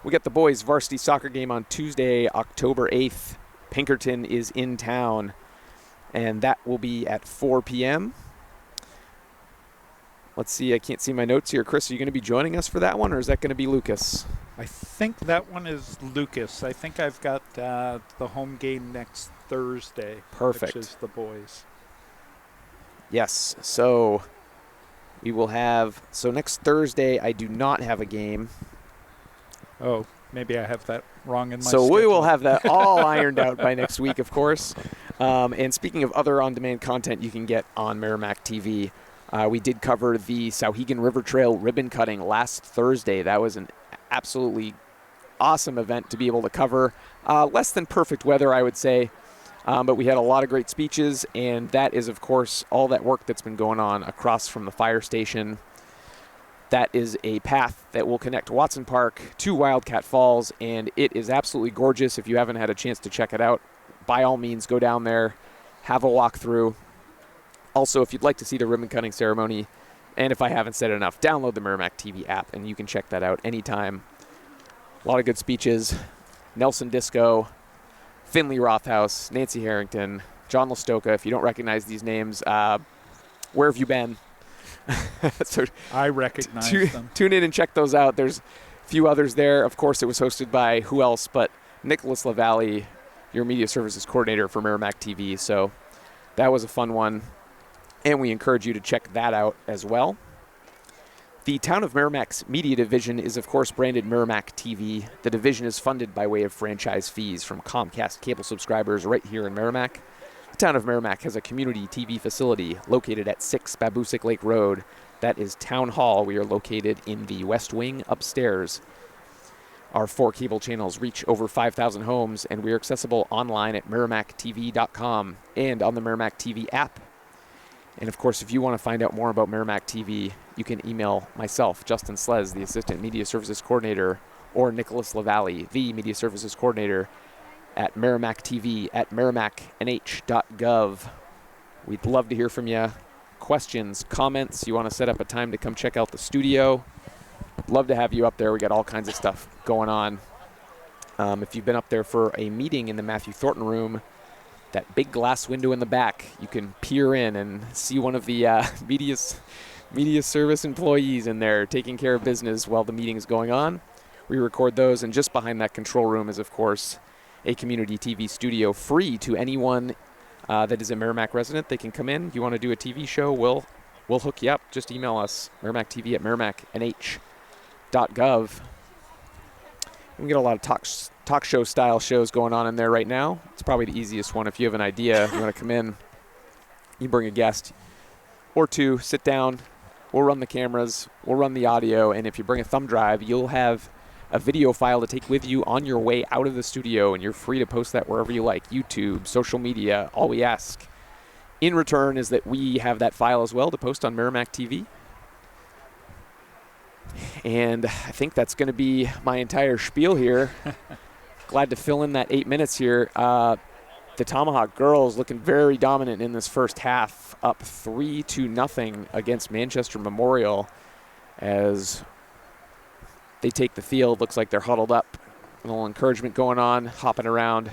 S1: we got the boys varsity soccer game on Tuesday, October 8th. Pinkerton is in town, and that will be at 4 p.m. Let's see, I can't see my notes here. Chris, are you going to be joining us for that one, or is that going to be Lucas?
S2: I think that one is Lucas. I think I've got the home game next Thursday.
S1: Perfect.
S2: Which is the boys.
S1: Yes, so we will have, so next Thursday I do not have a game.
S2: Oh, maybe I have that wrong in my
S1: So
S2: schedule.
S1: we will have that all ironed out by next week, of course. And speaking of other on-demand content you can get on Merrimack TV, we did cover the Sauhegan River Trail ribbon cutting last Thursday. That was an absolutely awesome event to be able to cover. Less than perfect weather, I would say, but we had a lot of great speeches, and that is, of course, all that work that's been going on across from the fire station. That is a path that will connect Watson Park to Wildcat Falls, and it is absolutely gorgeous. If you haven't had a chance to check it out, by all means, go down there, have a walk through. Also, if you'd like to see the ribbon cutting ceremony, and if I haven't said enough, download the Merrimack TV app, and you can check that out anytime. A lot of good speeches. Nelson Disco, Finley Rothaus, Nancy Harrington, John Listoka. If you don't recognize these names, where have you been? So
S2: I recognize them.
S1: Tune in and check those out. There's a few others there. Of course, it was hosted by who else but Nicholas LaValle, your media services coordinator for Merrimack TV. So that was a fun one, and we encourage you to check that out as well. The Town of Merrimack's media division is, of course, branded Merrimack TV. The division is funded by way of franchise fees from Comcast cable subscribers right here in Merrimack. The Town of Merrimack has a community TV facility located at 6 Babusick Lake Road. That is Town Hall. We are located in the West Wing upstairs. Our 4 cable channels reach over 5,000 homes, and we are accessible online at merrimacktv.com and on the Merrimack TV app. And, of course, if you want to find out more about Merrimack TV, you can email myself, Justin Slez, the Assistant Media Services Coordinator, or Nicholas LaValle, the Media Services Coordinator, at Merrimack TV at merrimacknh.gov. We'd love to hear from you. questions, comments, you want to set up a time to come check out the studio, love to have you up there. We got all kinds of stuff going on. If you've been up there for a meeting in the Matthew Thornton room, that big glass window in the back, you can peer in and see one of the media service employees in there taking care of business while the meeting is going on. We record those, and just behind that control room is, of course, a community TV studio free to anyone that is a Merrimack resident. They can come in. You want to do a TV show, we'll hook you up. Just email us, merrimackTV@merrimacknh.gov. We get a lot of talk show style shows going on in there right now. It's probably the easiest one. If you have an idea, you want to come in, you bring a guest or two, sit down, we'll run the cameras, we'll run the audio, and if you bring a thumb drive, you'll have a video file to take with you on your way out of the studio, and you're free to post that wherever you like, YouTube, social media. All we ask in return is that we have that file as well to post on Merrimack TV. And I think that's going to be my entire spiel here. Glad to fill in that 8 minutes here. The Tomahawk girls looking very dominant in this first half, up 3-0 against Manchester Memorial as they take the field. Looks like they're huddled up. A little encouragement going on, hopping around.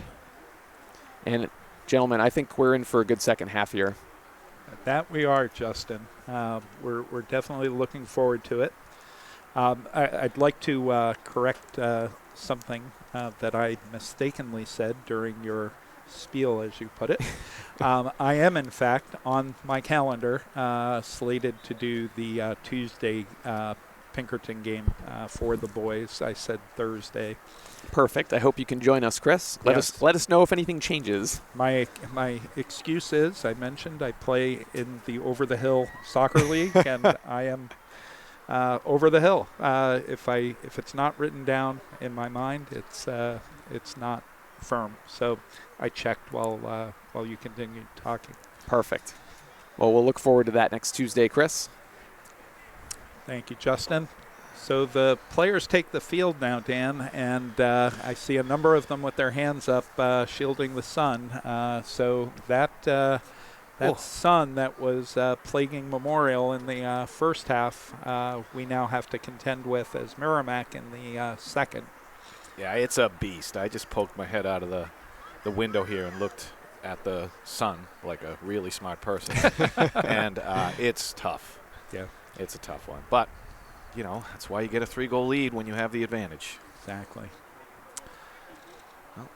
S1: And gentlemen, I think we're in for a good second half here.
S2: That we are, Justin. We're definitely looking forward to it. I'd like to correct something that I mistakenly said during your spiel, as you put it. I am, in fact, on my calendar slated to do the Tuesday Pinkerton game for the boys. I said Thursday.
S1: Perfect. I hope you can join us, Chris. Let us know if anything changes.
S2: My excuse is, I mentioned I play in the Over the Hill Soccer League, and I am over the hill. If it's not written down in my mind, it's not firm. So I checked while you continued talking.
S1: Perfect. Well, we'll look forward to that next Tuesday, Chris.
S2: Thank you, Justin. So the players take the field now, Dan, and I see a number of them with their hands up, shielding the sun. So that sun that was plaguing Memorial in the first half, we now have to contend with as Merrimack in the second.
S3: Yeah, it's a beast. I just poked my head out of the window here and looked at the sun like a really smart person. And it's tough.
S2: Yeah.
S3: It's a tough one. But, you know, that's why you get a 3-goal lead when you have the advantage.
S2: Exactly.
S3: Well,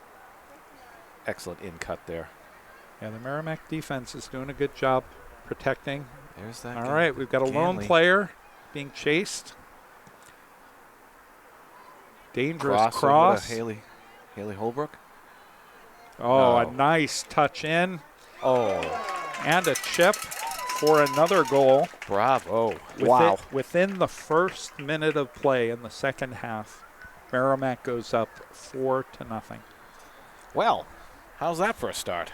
S3: excellent in-cut there.
S2: Yeah, the Merrimack defense is doing a good job protecting.
S3: There's that.
S2: All right, we've got a lone player being chased. Dangerous cross.
S3: Haley Holbrook.
S2: Oh, a nice touch in.
S3: Oh.
S2: And a chip for another goal.
S3: Bravo.
S1: Wow.
S2: Within the first minute of play in the second half, Merrimack goes up 4-0.
S3: Well, how's that for a start?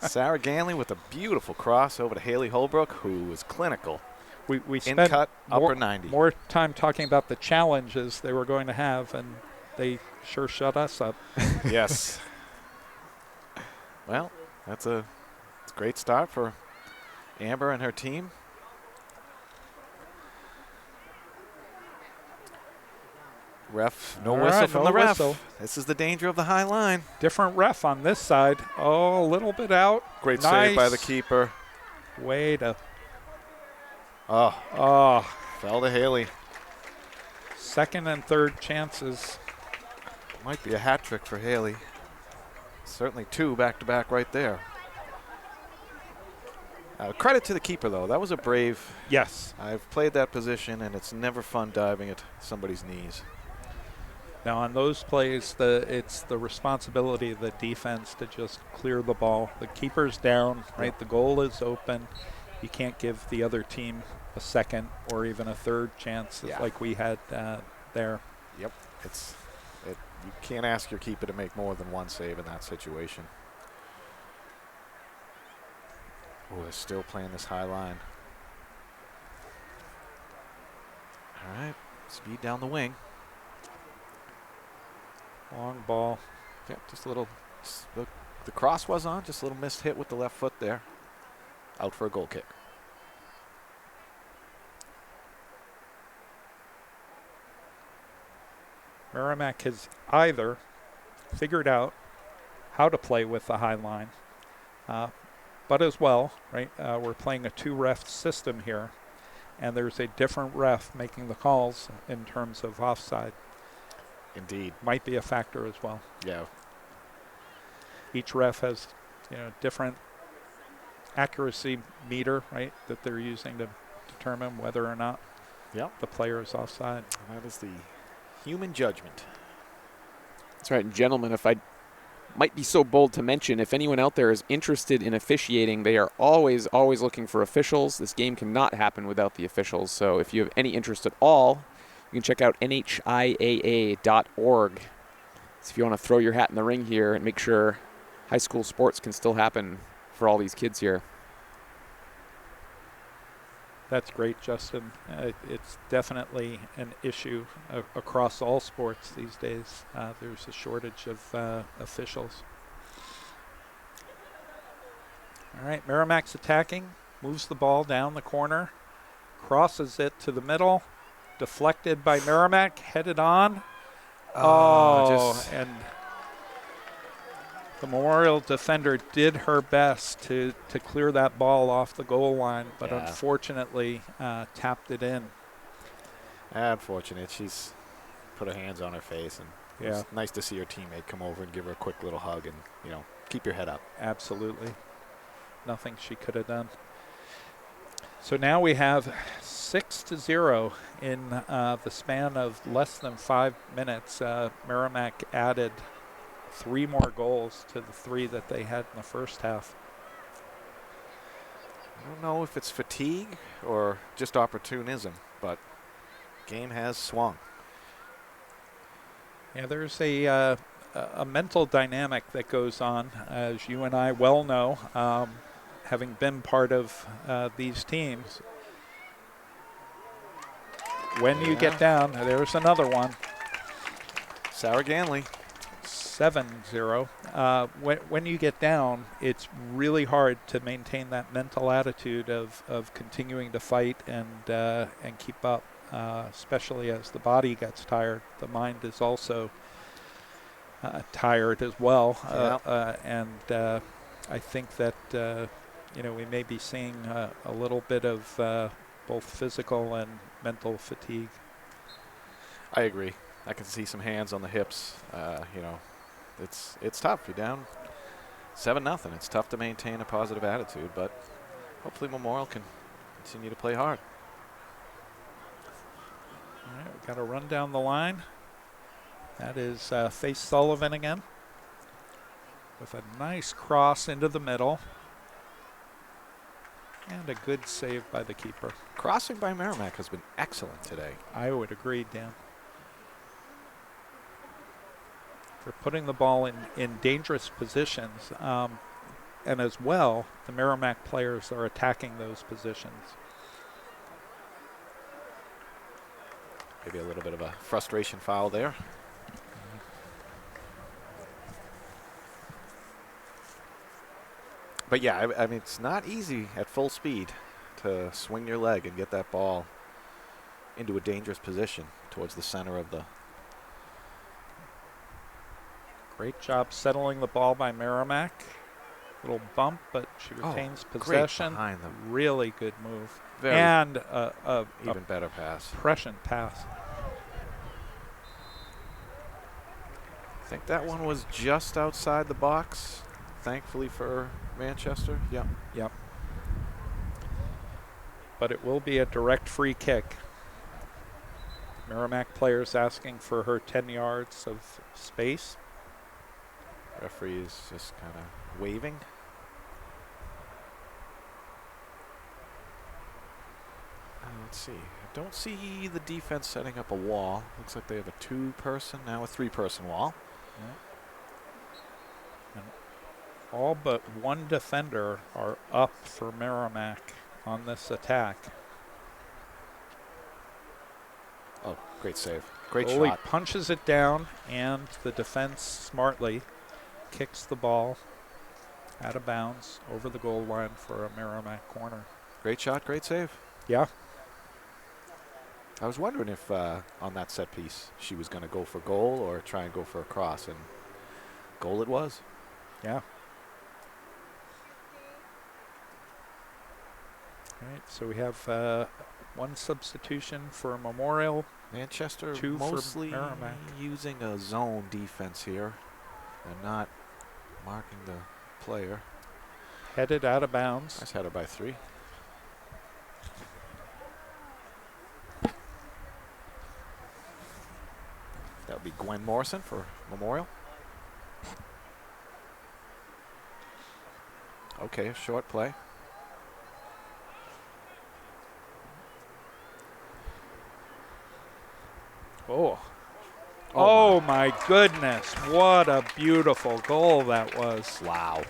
S3: Sarah Ganley with a beautiful cross over to Haley Holbrook, who is clinical.
S2: We spent
S3: in-cut, upper 90.
S2: More time talking about the challenges they were going to have, and they sure shut us up.
S3: Yes. Well, it's a great start for Amber and her team. Ref, no whistle from the ref. This is the danger of the high line.
S2: Different ref on this side. Oh, a little bit out.
S3: Great save by the keeper.
S2: Way to.
S3: Oh, fell to Haley.
S2: Second and third chances.
S3: Might be a hat trick for Haley. Certainly 2 back-to-back right there. Credit to the keeper, though. That was a brave.
S2: Yes.
S3: I've played that position, and it's never fun diving at somebody's knees.
S2: Now, on those plays, it's the responsibility of the defense to just clear the ball. The keeper's down, right? Yep. The goal is open. You can't give the other team a second or even a third chance like we had there.
S3: Yep. You can't ask your keeper to make more than one save in that situation. Oh, they're still playing this high line. All right, speed down the wing.
S2: Long ball.
S3: Yep, just a little. The cross was on, just a little missed hit with the left foot there. Out for a goal kick.
S2: Merrimack has either figured out how to play with the high line, but as well, right, we're playing a 2-ref system here, and there's a different ref making the calls in terms of offside.
S3: Indeed.
S2: Might be a factor as well.
S3: Yeah.
S2: Each ref has, different accuracy meter, right, that they're using to determine whether or not the player is offside.
S3: That is the human judgment.
S1: That's right, and gentlemen, if I might be so bold to mention, if anyone out there is interested in officiating, they are always looking for officials. This game cannot happen without the officials. So if you have any interest at all, you can check out NHIAA.org. So if you want to throw your hat in the ring here and make sure high school sports can still happen for all these kids here.
S2: That's great, Justin. It's definitely an issue across all sports these days. There's a shortage of officials. All right, Merrimack's attacking, moves the ball down the corner, crosses it to the middle, deflected by Merrimack, headed on. And the Memorial defender did her best to clear that ball off the goal line, but unfortunately tapped it in.
S3: Unfortunate. She's put her hands on her face, and it was nice to see her teammate come over and give her a quick little hug and, keep your head up.
S2: Absolutely. Nothing she could have done. So now we have 6-0 in the span of less than 5 minutes. Merrimack added 3 more goals to the 3 that they had in the first half.
S3: I don't know if it's fatigue or just opportunism, but game has swung.
S2: Yeah, there's a mental dynamic that goes on, as you and I well know, having been part of these teams. When you get down, there's another one.
S3: Sarah Ganley.
S2: 7-0. When you get down, it's really hard to maintain that mental attitude of continuing to fight and keep up, especially as the body gets tired. The mind is also tired as well, and I think that we may be seeing a little bit of both physical and mental fatigue.
S3: I agree. I can see some hands on the hips. It's tough. You're down 7-0. It's tough to maintain a positive attitude, but hopefully Memorial can continue to play hard.
S2: All right, we've got to run down the line. That is Faith Sullivan again with a nice cross into the middle. And a good save by the keeper.
S3: Crossing by Merrimack has been excellent today.
S2: I would agree, Dan. They're putting the ball in dangerous positions. And as well, the Merrimack players are attacking those positions.
S3: Maybe a little bit of a frustration foul there. But yeah, I mean, it's not easy at full speed to swing your leg and get that ball into a dangerous position towards the center of the.
S2: Great job settling the ball by Merrimack. Little bump, but she retains possession.
S3: Great behind them.
S2: Really good move.
S3: Very
S2: and
S3: even better pass.
S2: Prescient pass.
S3: I think that one was just outside the box, thankfully for Manchester.
S2: Yep. But it will be a direct free kick. Merrimack players asking for her 10 yards of space.
S3: Referee is just kind of waving. Let's see. I don't see the defense setting up a wall. Looks like they have a 2-person, now a 3-person wall.
S2: And all but one defender are up for Merrimack on this attack.
S3: Oh, great save. Great
S2: Goalie
S3: shot.
S2: punches it down, and the defense smartly kicks the ball Out of bounds, over the goal line for a Merrimack corner.
S3: Great shot, great save.
S2: Yeah.
S3: I was wondering if on that set piece she was going to go for goal or try and go for a cross, and goal it was.
S2: Yeah. All right, so we have one substitution for Memorial.
S3: Manchester
S2: Two for
S3: mostly
S2: Merrimack.
S3: using a zone defense here and not marking the player.
S2: Headed out of bounds.
S3: Nice header by 3. That would be Gwen Morrison for Memorial. Okay, short play.
S2: Oh. Oh, my goodness. What a beautiful goal that was.
S3: Wow.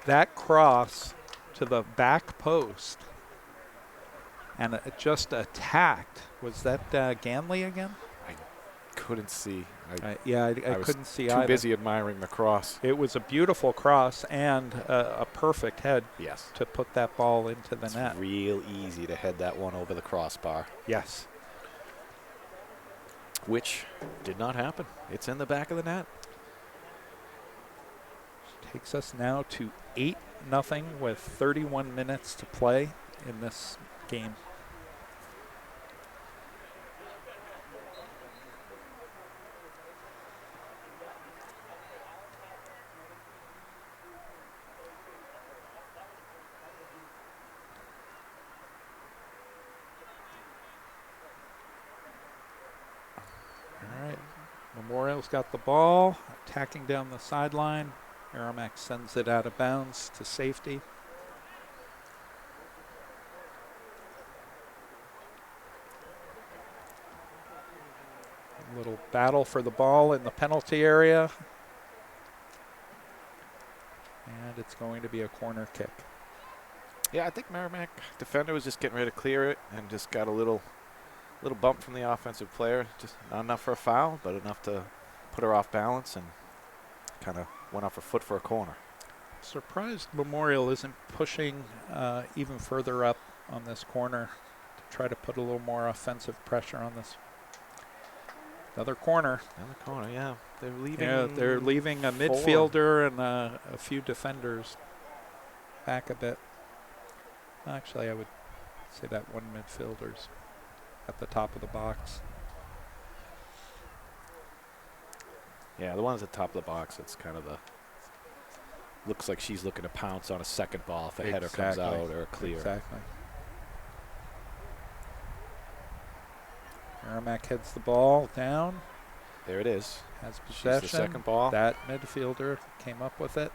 S2: That cross to the back post and it just attacked. Was that Ganley again?
S3: Couldn't see.
S2: I
S3: was
S2: couldn't see
S3: too
S2: either.
S3: busy admiring the cross.
S2: It was a beautiful cross and a perfect head
S3: Yes.
S2: to put that ball into the
S3: It's
S2: net.
S3: real easy to head that one over the crossbar,
S2: Yes.
S3: which did not happen. It's in the back of the net.
S2: Takes us now to 8-0 with 31 minutes to play in this game. All right, Memorial's got the ball, attacking down the sideline. Merrimack sends it out of bounds to safety. A little battle for the ball in the penalty area. And it's going to be a corner kick.
S3: Yeah, I think Merrimack defender was just getting ready to clear it and just got a little bump from the offensive player. Just not enough for a foul, but enough to put her off balance and kind of went off her foot for a corner.
S2: Surprised Memorial isn't pushing even further up on this corner to try to put a little more offensive pressure on this. Another corner.
S3: Another corner, yeah. They're leaving.
S2: Yeah, they're leaving a midfielder and a few defenders back a bit. Actually, I would say that one midfielder's at the top of the box.
S3: Yeah, the one at the top of the box, it's kind of the, looks like she's looking to pounce on a second ball if a header comes out or a clear.
S2: Exactly. Merrimack heads the ball down.
S3: There it is.
S2: Has
S3: She's
S2: possession.
S3: the second ball.
S2: That midfielder came up with it.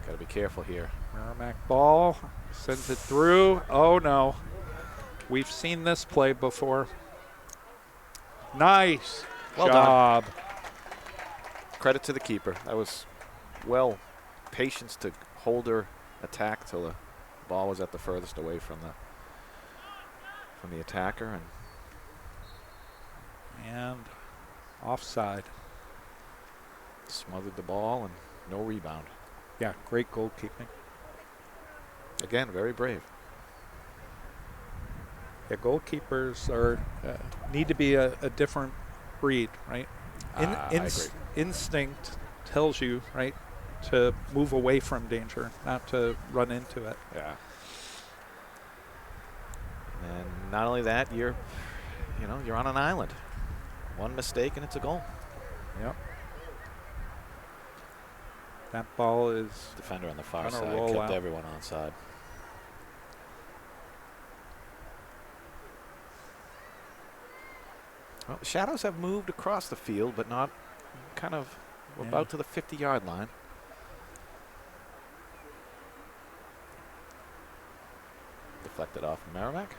S3: Got to be careful here.
S2: Merrimack ball, sends it through. Oh no, we've seen this play before. Nice
S3: Well
S2: job.
S3: done. Credit to the keeper. That was patience to hold her attack till the ball was at the furthest away from the attacker,
S2: And offside.
S3: smothered the ball and no rebound.
S2: Yeah, great goalkeeping.
S3: Again, very brave.
S2: Yeah, goalkeepers are need to be a different breed, right?
S3: I agree.
S2: Instinct tells you, right, to move away from danger, not to run into it.
S3: Yeah. And not only that, you're on an island. One mistake and it's a goal.
S2: Yep. That ball is
S3: Defender on the far
S2: Gonna
S3: side
S2: roll
S3: kept
S2: out.
S3: everyone onside. Well, the Shadows have moved across the field, but not kind of about to the 50-yard line. Deflected off Merrimack.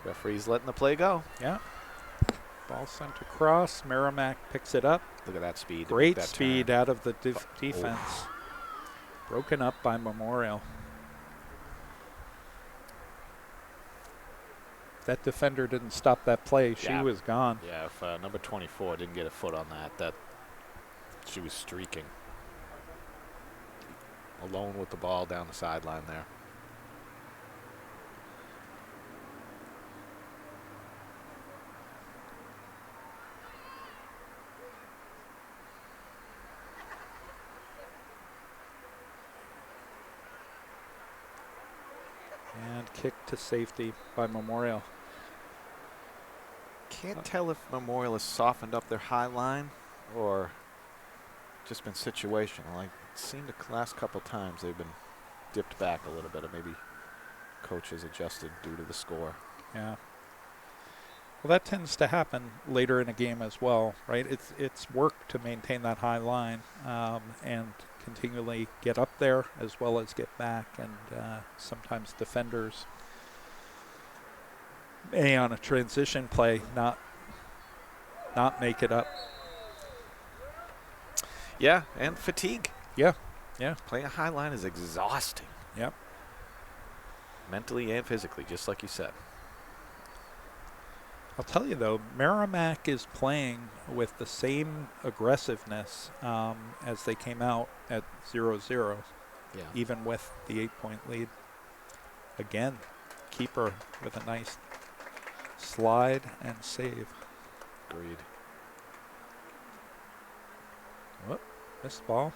S3: Referee's letting the play go.
S2: Yeah. Ball sent across. Merrimack picks it up.
S3: Look at that speed.
S2: Great
S3: that
S2: speed
S3: turn.
S2: out of the defense. Broken up by Memorial. That defender didn't stop that play. She
S3: Yeah.
S2: was gone.
S3: Yeah, if number 24 didn't get a foot on that she was streaking. Alone with the ball down the sideline there.
S2: And kick to safety by Memorial.
S3: Can't tell if Memorial has softened up their high line or just been situational. Like, it seemed the last couple times they've been dipped back a little bit, or maybe coach has adjusted due to the score.
S2: Yeah. Well, that tends to happen later in a game as well, right? It's work to maintain that high line and continually get up there as well as get back. And sometimes defenders may, on a transition play, not make it up.
S3: Yeah, and fatigue.
S2: Yeah.
S3: Playing a high line is exhausting.
S2: Yep.
S3: Mentally and physically, just like you said.
S2: I'll tell you, though, Merrimack is playing with the same aggressiveness as they came out at 0-0,
S3: Yeah.
S2: even with the 8-point lead. Again, keeper with a nice slide and save.
S3: Agreed.
S2: Whoop, missed ball.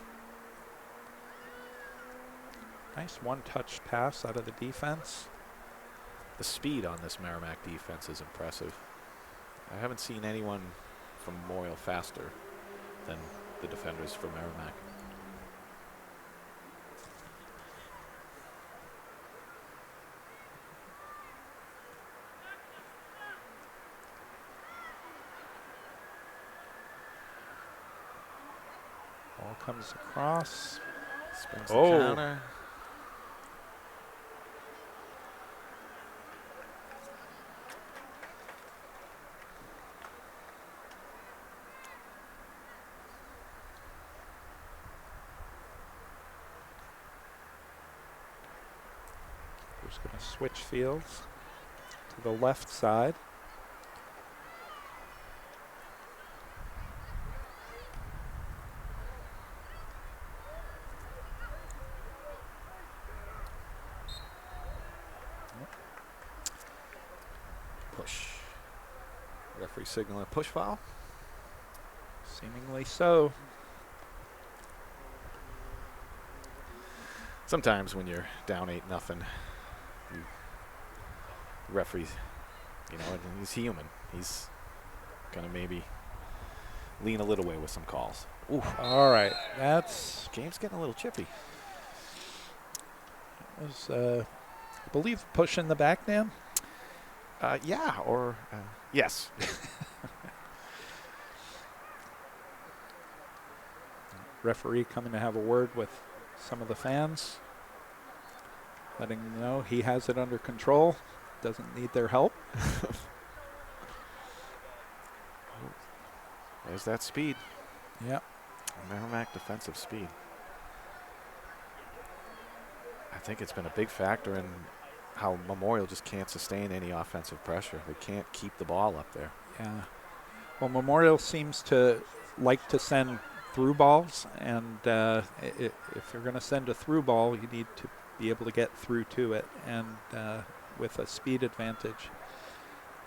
S2: Nice one-touch pass out of the defense.
S3: The speed on this Merrimack defense is impressive. I haven't seen anyone from Memorial faster than the defenders for Merrimack.
S2: Ball comes across.
S3: Springs the
S2: Oh.
S3: counter.
S2: Who's going to switch fields to the left side.
S3: Push. Referee signal a push foul.
S2: Seemingly so.
S3: Sometimes when you're down 8-0, the referee, and he's human. He's gonna maybe lean a little way with some calls.
S2: Ooh. All right, that's
S3: Game's getting a little chippy.
S2: was I believe push in the back, Dan.
S3: Yeah, or yes.
S2: Referee coming to have a word with some of the fans, letting them know he has it under control, doesn't need their help.
S3: There's that speed.
S2: Yep.
S3: Merrimack defensive speed. I think it's been a big factor in how Memorial just can't sustain any offensive pressure. They can't keep the ball up there.
S2: Yeah. Well, Memorial seems to like to send through balls, and if you're going to send a through ball, you need to be able to get through to it. And with a speed advantage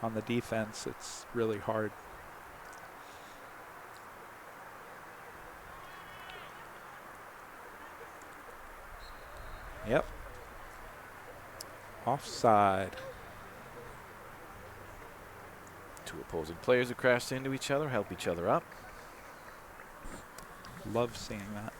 S2: on the defense, it's really hard. Yep. Offside.
S3: Two opposing players who crashed into each other, help each other up.
S2: Love seeing that.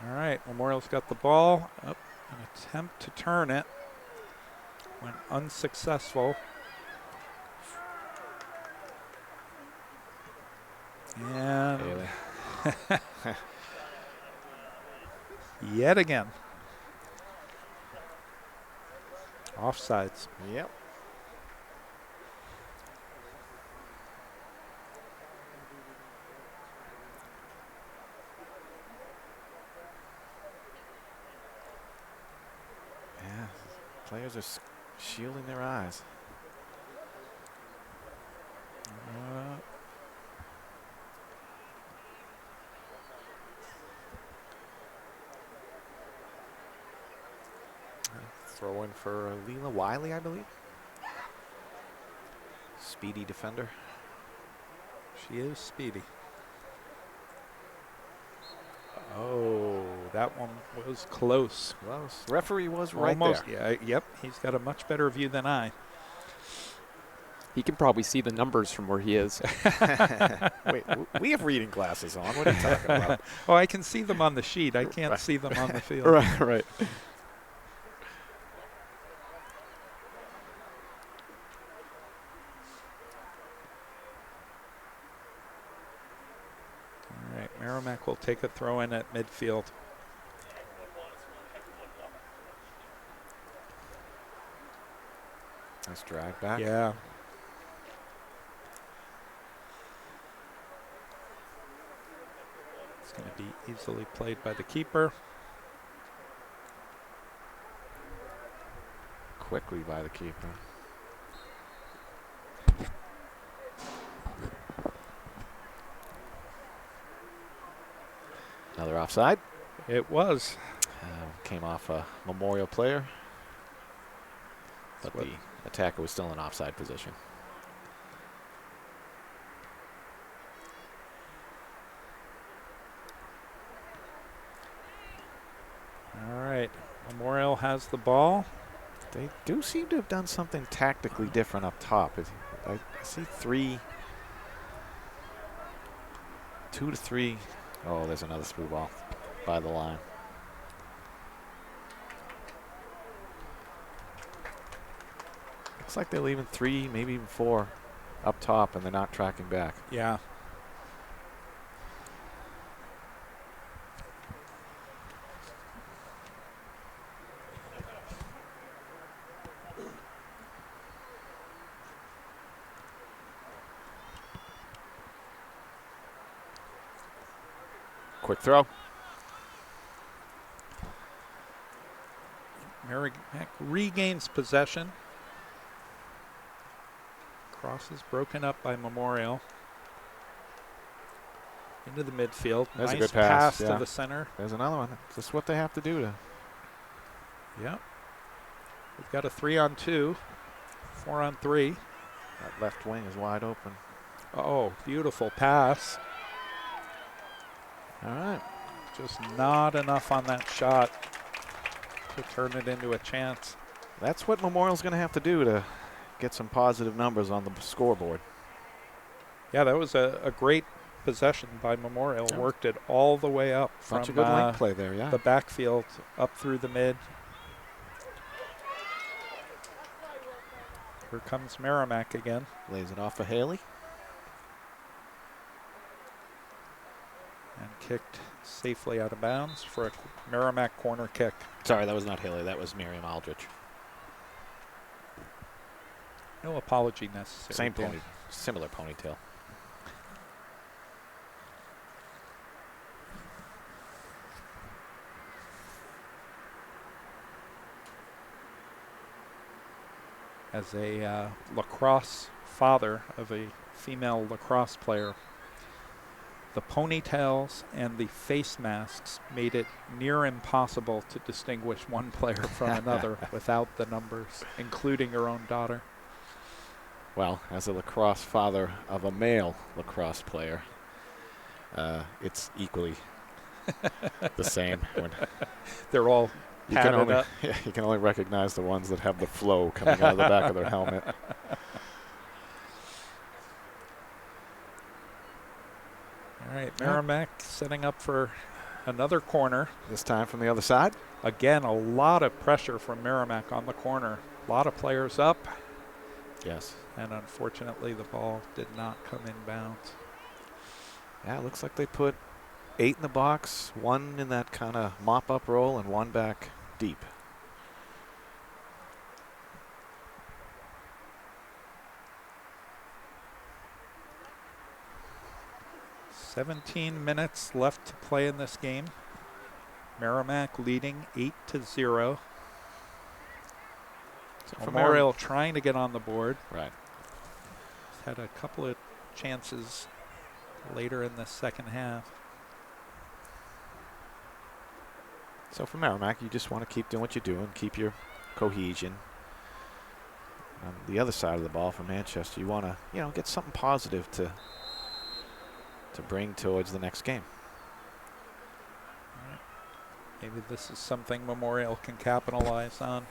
S2: All right, Memorial's got the ball. Up, an attempt to turn it. Went unsuccessful. And
S3: Haley.
S2: yet again. Offsides.
S3: Yep. Yeah, players are shielding their eyes. Throw in for Leela Wiley, I believe. Speedy defender.
S2: She is speedy. Oh, that one was close.
S3: Close. Referee was right
S2: Almost.
S3: there.
S2: Yeah, yep. He's got a much better view than I.
S1: He can probably see the numbers from where he is.
S3: Wait, we have reading glasses on. What are you talking about?
S2: Oh, I can see them on the sheet. I can't
S3: Right.
S2: see them on the field.
S1: Right, right.
S2: All right, Merrimack will take a throw in at midfield.
S3: Nice drag back.
S2: Yeah. It's going to be easily played by the keeper.
S3: Quickly by the keeper. Another offside.
S2: It was.
S3: Came off a Memorial player. But
S2: What-
S3: the attacker was still in offside position.
S2: All right. Memorial has the ball.
S3: They do seem to have done something tactically different up top. I see 2 to 3. Oh, there's another through ball by the line. Looks like they're leaving 3, maybe even 4 up top, and they're not tracking back.
S2: Yeah.
S3: Quick throw.
S2: Merrimack regains possession. Cross is broken up by Memorial. Into the midfield.
S3: That's a
S2: nice
S3: good pass,
S2: to
S3: yeah.
S2: the center.
S3: There's another one. That's what they have to do to.
S2: Yep. We've got a 3-on-2. 4-on-3.
S3: That left wing is wide open.
S2: Oh, beautiful pass.
S3: All right.
S2: Just not enough on that shot to turn it into a chance.
S3: That's what Memorial's going to have to do to get some positive numbers on the scoreboard.
S2: Yeah, that was a great possession by Memorial.
S3: Yeah.
S2: Worked it all the way up
S3: Bunch
S2: from
S3: of good link play there, yeah.
S2: the backfield up through the mid. Here comes Merrimack again.
S3: Lays it off for Haley.
S2: And kicked safely out of bounds for a Merrimack corner kick.
S3: Sorry, that was not Haley. That was Miriam Aldrich.
S2: No apology necessary.
S3: Same
S2: Dan.
S3: pony, similar ponytail.
S2: As a lacrosse father of a female lacrosse player, the ponytails and the face masks made it near impossible to distinguish one player from another without the numbers, including her own daughter.
S3: Well, as a lacrosse father of a male lacrosse player, it's equally the same. When
S2: They're all
S3: you can
S2: padded
S3: only
S2: up.
S3: you can only recognize the ones that have the flow coming out of the back of their helmet.
S2: All right, Merrimack setting up for another corner.
S3: This time from the other side.
S2: Again, a lot of pressure from Merrimack on the corner. A lot of players up,
S3: Yes.
S2: and unfortunately the ball did not come in bounds.
S3: Yeah, it looks like they put 8 in the box, 1 in that kind of mop-up role, and 1 back deep.
S2: "17 minutes left to play in this game. Merrimack leading 8-0.
S3: So
S2: Memorial trying to get on the board.
S3: Right.
S2: Had a couple of chances later in the second half.
S3: So for Merrimack, you just want to keep doing what you're doing, keep your cohesion. On the other side of the ball for Manchester, you want to, get something positive to bring towards the next game.
S2: Maybe this is something Memorial can capitalize on.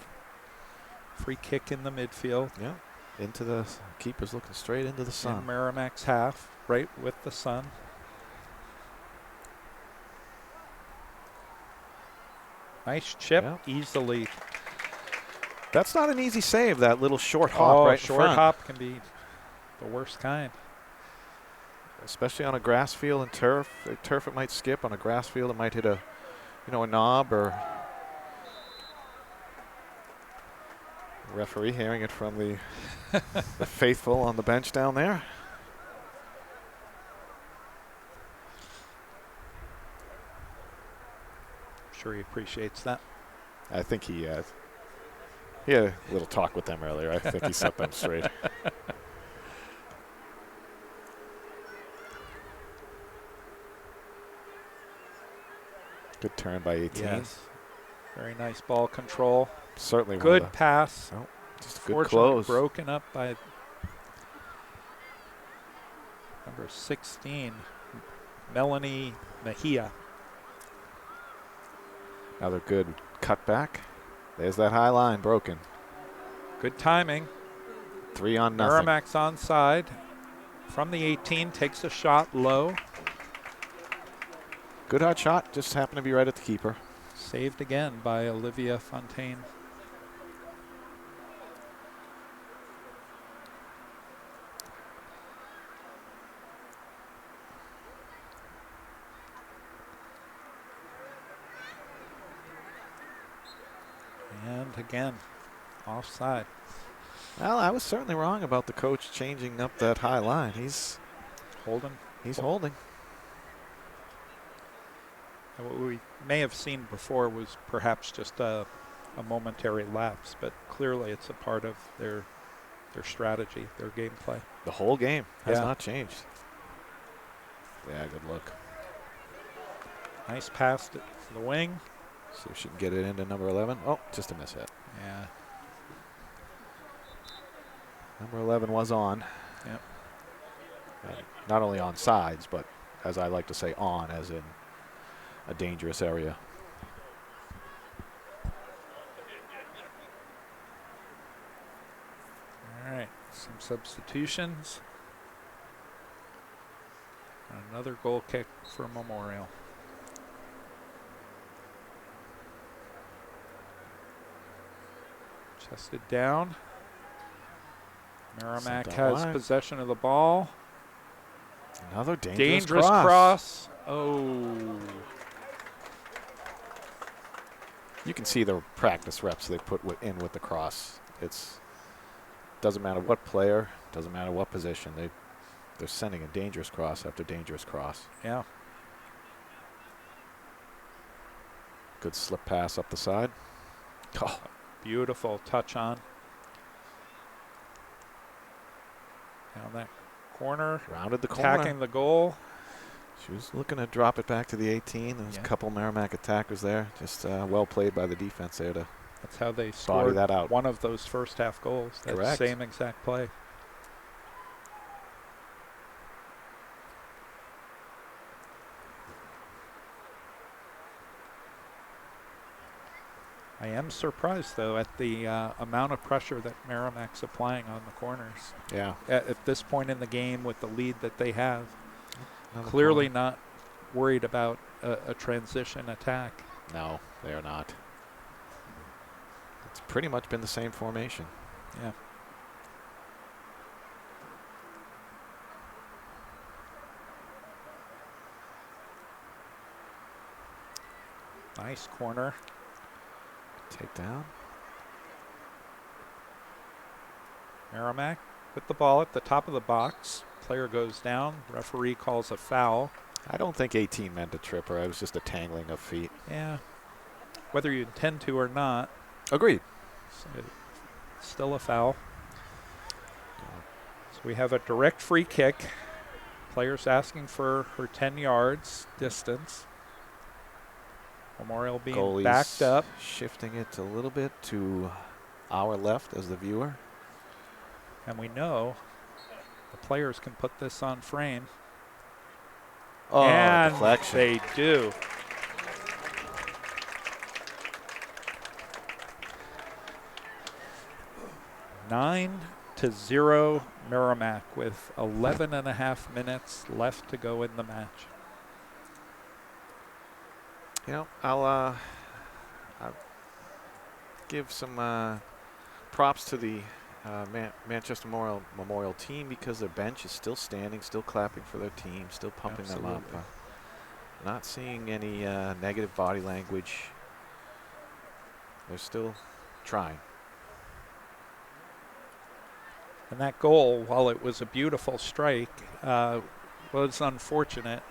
S2: Free kick in the midfield.
S3: Yeah, into the keeper's looking straight into the sun.
S2: In Merrimack's half, right with the sun. Nice chip,
S3: Yeah.
S2: easily.
S3: That's not an easy save, that little short hop right in
S2: short
S3: front.
S2: hop can be the worst kind.
S3: Especially on a grass field and turf. Turf it might skip. On a grass field it might hit a knob, or referee hearing it from the faithful on the bench down there.
S2: Sure he appreciates that.
S3: I think he had a little talk with them earlier. I think he set them straight. Good turn by 18.
S2: Yes. Very nice ball control.
S3: Certainly one
S2: Good
S3: of the,
S2: pass.
S3: just a good
S2: Fortunately
S3: close.
S2: broken up by number 16, Melanie Mejia.
S3: Another good cutback. There's that high line broken.
S2: Good timing.
S3: 3 on nothing.
S2: Merrimack's onside. From the 18, takes a shot low.
S3: Good hard shot. Just happened to be right at the keeper.
S2: Saved again by Olivia Fontaine. And again, offside.
S3: Well, I was certainly wrong about the coach changing up that high line. He's
S2: Holden.
S3: holding.
S2: And what we may have seen before was perhaps just a momentary lapse, but clearly it's a part of their strategy, their gameplay.
S3: The whole game has
S2: Yeah.
S3: not changed. Yeah, good look.
S2: Nice pass to the wing.
S3: See if she can get it into number 11. Oh, just a miss hit.
S2: Yeah.
S3: Number 11 was on.
S2: Yep.
S3: And not only on sides, but as I like to say, on, as in a dangerous area.
S2: All right. Some substitutions. Another goal kick for Memorial. Chested down. Merrimack
S3: Sent out
S2: has
S3: wide.
S2: possession of the ball.
S3: Another
S2: Dangerous cross. Oh.
S3: You can see the practice reps they put in with the cross. It's doesn't matter what player, doesn't matter what position. They're sending a dangerous cross after dangerous cross.
S2: Yeah.
S3: Good slip pass up the side. Oh,
S2: Beautiful touch on. Down that corner.
S3: rounded the corner.
S2: Attacking the goal.
S3: She was looking to drop it back to the 18. There was
S2: Yeah.
S3: a couple Merrimack attackers there. Just well played by the defense there to
S2: That's how they
S3: body
S2: scored
S3: that out.
S2: one of those first half goals. That
S3: Correct.
S2: same exact play. I am surprised, though, at the amount of pressure that Merrimack's applying on the corners.
S3: Yeah.
S2: At this point in the game, with the lead that they have,
S3: Another
S2: clearly
S3: corner.
S2: not worried about a transition attack.
S3: No, they are not. It's pretty much been the same formation.
S2: Yeah. Nice corner.
S3: Takedown.
S2: Merrimack with the ball at the top of the box. Player goes down. Referee calls a foul.
S3: I don't think 18 meant a trip, or it was just a tangling of feet.
S2: Yeah. Whether you intend to or not,
S3: Agreed.
S2: it's still a foul. So we have a direct free kick. Players asking for her 10 yards distance. Memorial being
S3: Goalie's
S2: backed up.
S3: shifting it a little bit to our left as the viewer.
S2: And we know the players can put this on frame.
S3: Oh,
S2: and
S3: deflection.
S2: they do. Nine to 0 Merrimack with 11 and a half minutes left to go in the match.
S3: You know, I'll give some props to the Manchester Memorial team, because their bench is still standing, still clapping for their team, still pumping them up. Not seeing any negative body language. They're still trying.
S2: And that goal, while it was a beautiful strike, was unfortunate.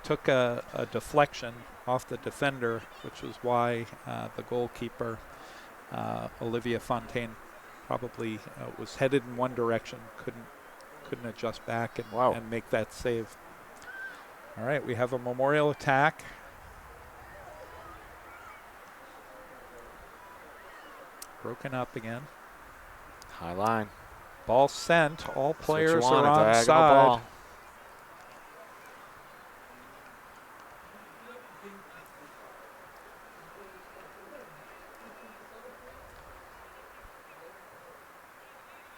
S2: Took a deflection off the defender, which was why the goalkeeper, Olivia Fontaine, probably was headed in one direction, couldn't adjust back and make that save. All right, we have a Memorial attack. Broken up again.
S3: High line.
S2: Ball sent. All players are
S3: a diagonal
S2: onside.
S3: ball.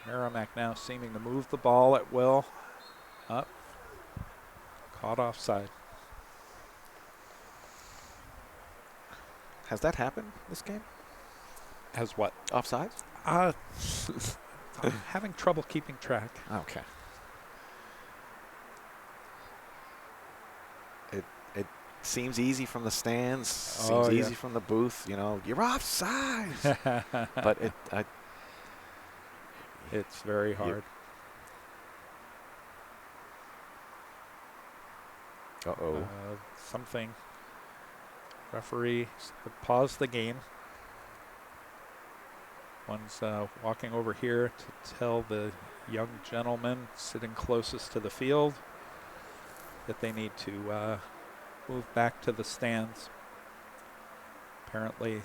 S2: Merrimack now seeming to move the ball at will. Up. Caught offside.
S3: Has that happened this game?
S2: Has what?
S3: Offside?
S2: I'm having trouble keeping track.
S3: Okay. It seems easy from the stands. Seems easy from the booth. You know, you're offside. But
S2: it's very hard.
S3: Uh-oh.
S2: Something. Referee paused the game. One's walking over here to tell the young gentleman sitting closest to the field that they need to move back to the stands. Apparently,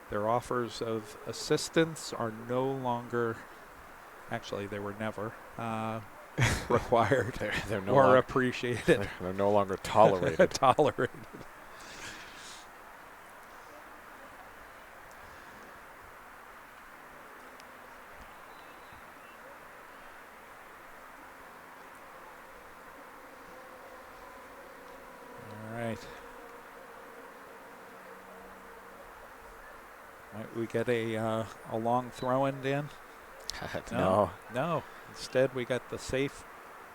S2: their offers of assistance are no longer, actually they were never, required
S3: They're no
S2: or appreciated.
S3: They're no longer tolerated.
S2: Tolerated. Might we get a long throw in, Dan?
S3: No.
S2: No. Instead, we got the safe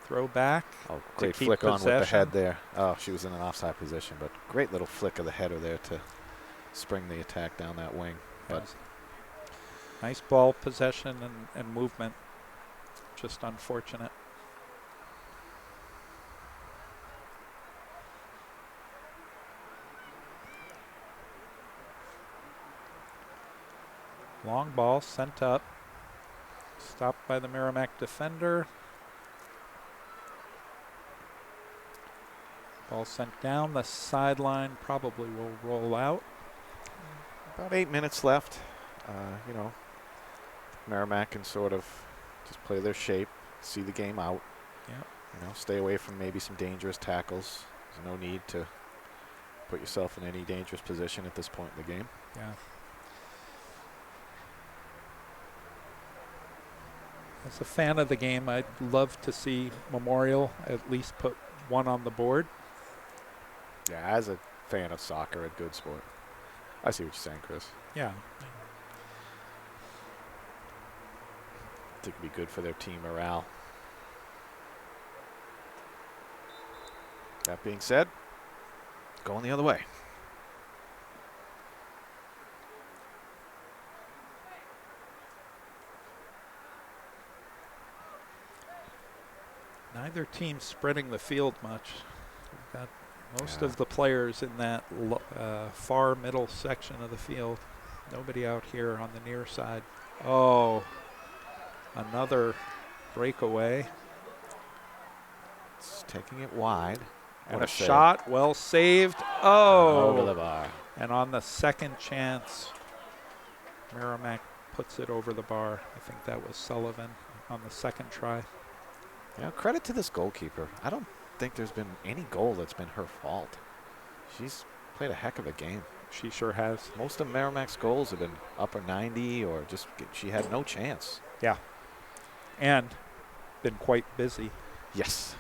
S2: throw back.
S3: Oh, great flick on with the head there. Oh, she was in an offside position, but great little flick of the header there to spring the attack down that wing. But
S2: nice ball possession and movement. Just unfortunate. Long ball sent up. Stopped by the Merrimack defender. Ball sent down the sideline. Probably will roll out.
S3: About 8 minutes left. You know, Merrimack can sort of just play their shape, see the game out.
S2: Yep.
S3: You know, stay away from maybe some dangerous tackles. There's no need to put yourself in any dangerous position at this point in the game.
S2: Yeah. As a fan of the game, I'd love to see Memorial at least put one on the board.
S3: Yeah, as a fan of soccer, a good sport. I see what you're saying, Chris.
S2: Yeah.
S3: I think it'd be good for their team morale. That being said, going the other way.
S2: Neither team spreading the field much. We've got most of the players in that far middle section of the field. Nobody out here on the near side. Oh, another breakaway.
S3: It's taking it wide.
S2: And
S3: What
S2: a
S3: save.
S2: shot, well saved.
S3: Over the
S2: Oh,
S3: bar.
S2: and on the second chance, Merrimack puts it over the bar. I think that was Sullivan on the second try.
S3: Yeah, credit to this goalkeeper. I don't think there's been any goal that's been her fault. She's played a heck of a game.
S2: She sure has.
S3: Most of Merrimack's goals have been upper 90 or just she had no chance.
S2: Yeah. And been quite busy.
S3: Yes.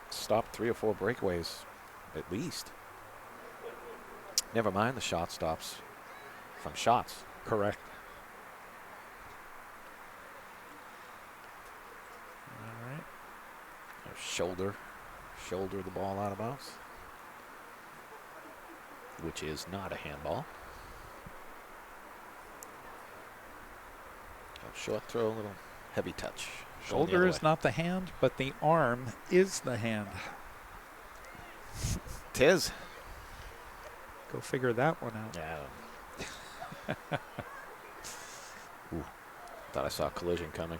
S3: Stopped 3 or 4 breakaways at least. Never mind the shot stops from shots.
S2: Correct. All right.
S3: Shoulder the ball out of bounds, which is not a handball. A short throw, a little heavy touch.
S2: Shoulder is not the hand, but the arm is the hand.
S3: Tis.
S2: Go figure that one out.
S3: Yeah. Ooh, thought I saw a collision coming.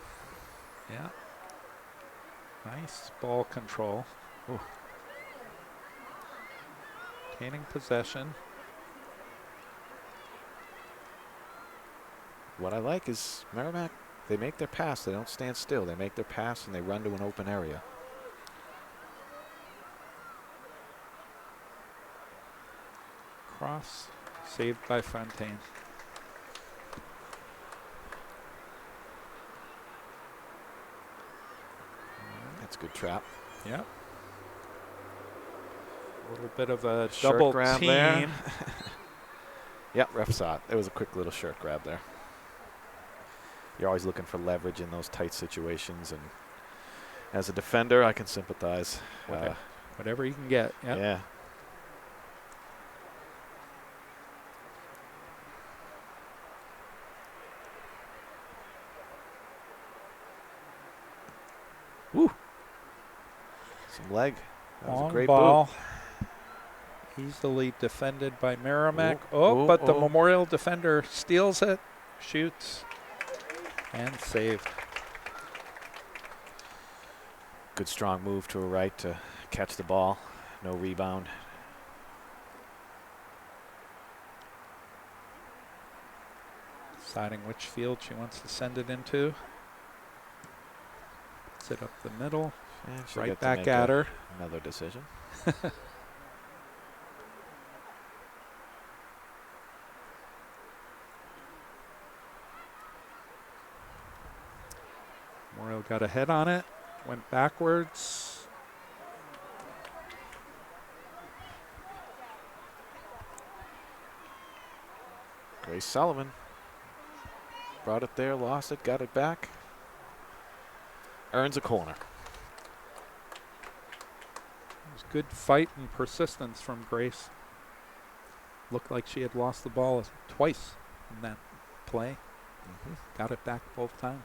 S2: Yeah. Nice ball control.
S3: Ooh.
S2: Gaining possession.
S3: What I like is Merrimack, they make their pass. They don't stand still. They make their pass and they run to an open area.
S2: Cross saved by Fontaine.
S3: That's a good trap.
S2: Yep. A little bit of a
S3: Shirt
S2: double
S3: grab
S2: team.
S3: there. Yep, ref saw it. It was a quick little shirt grab there. You're always looking for leverage in those tight situations, and as a defender, I can sympathize.
S2: Whatever you can get. Yep.
S3: Yeah. Woo. Some leg. That was
S2: Long
S3: a great
S2: ball.
S3: boot.
S2: Easily defended by Merrimack.
S3: Ooh,
S2: But the
S3: ooh.
S2: Memorial defender steals it, shoots, and save.
S3: Good strong move to her right to catch the ball. No rebound.
S2: Deciding which field she wants to send it into. Sit up the middle.
S3: And she'll
S2: Right
S3: get to
S2: back
S3: make
S2: at her.
S3: another decision.
S2: Memorial got a head on it. Went backwards.
S3: Grace Sullivan brought it there, lost it, got it back. Earns a corner.
S2: It was good fight and persistence from Grace. Looked like she had lost the ball twice in that play. Got it back both times.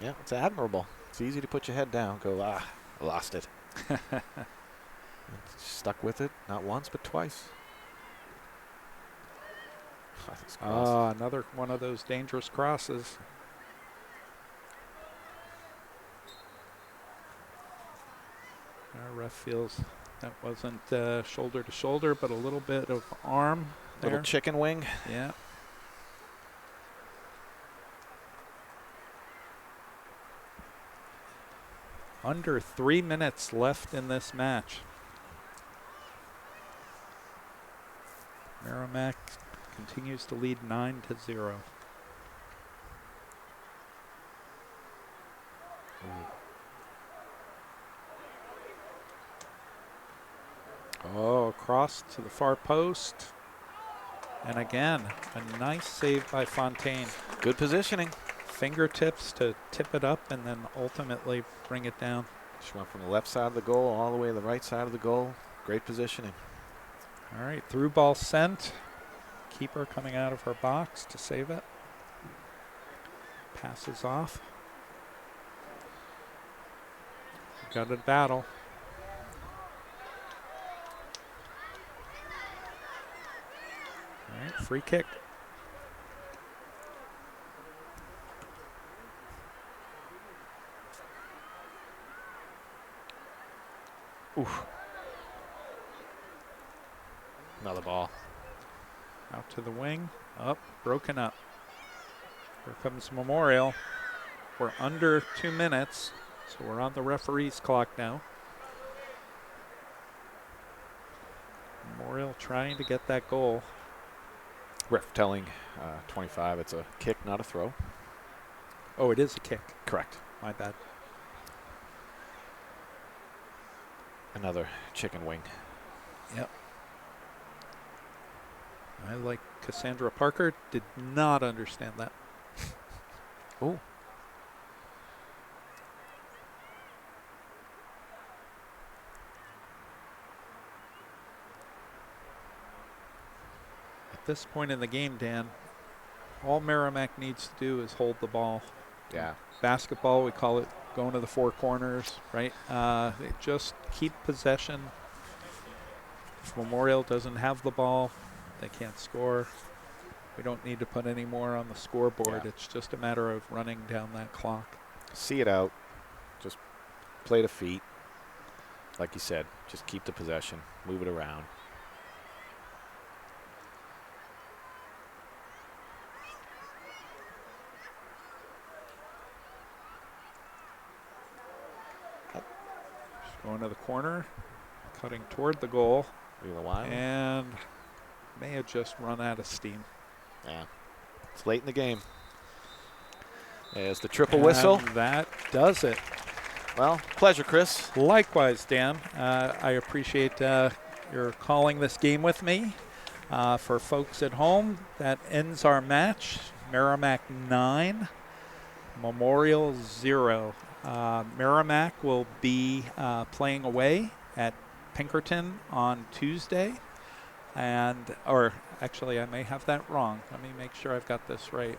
S3: Yeah, it's admirable. It's easy to put your head down, go, I lost it. Stuck with it, not once, but twice.
S2: Another one of those dangerous crosses. Our ref feels that wasn't shoulder to shoulder, but a little bit of arm there.
S3: Little chicken wing.
S2: Yeah. Under 3 minutes left in this match. Merrimack continues to lead 9-0. Oh, across to the far post. And again, a nice save by Fontaine.
S3: Good positioning.
S2: Fingertips to tip it up and then ultimately bring it down.
S3: She went from the left side of the goal all the way to the right side of the goal. Great positioning.
S2: All right, through ball sent. Keeper coming out of her box to save it. Passes off. Got a battle. All right, free kick. Oof.
S3: Another ball.
S2: Out to the wing. Up, broken up. Here comes Memorial. We're under 2 minutes, so we're on the referee's clock now. Memorial trying to get that goal.
S3: Ref telling 25 it's a kick, not a throw.
S2: Oh, it is a kick.
S3: Correct.
S2: My bad.
S3: Another chicken wing.
S2: Yep. I, like Cassandra Parker, did not understand that.
S3: Oh.
S2: At this point in the game, Dan, all Merrimack needs to do is hold the ball.
S3: Yeah.
S2: Basketball, we call it going to the four corners, right? They just keep possession. If Memorial doesn't have the ball, they can't score. We don't need to put any more on the scoreboard.
S3: Yeah.
S2: It's just a matter of running down that clock.
S3: See it out. Just play the feet. Like you said, just keep the possession. Move it around.
S2: Just going to the corner, cutting toward the goal,
S3: Leave a while.
S2: and may have just run out of steam.
S3: Yeah. It's late in the game. There's the triple whistle.
S2: And that does it.
S3: Well, pleasure, Chris.
S2: Likewise, Dan. I appreciate your calling this game with me. For folks at home, that ends our match. Merrimack 9, Memorial 0. Merrimack will be playing away at Pinkerton on Tuesday. Or actually, I may have that wrong. Let me make sure I've got this right.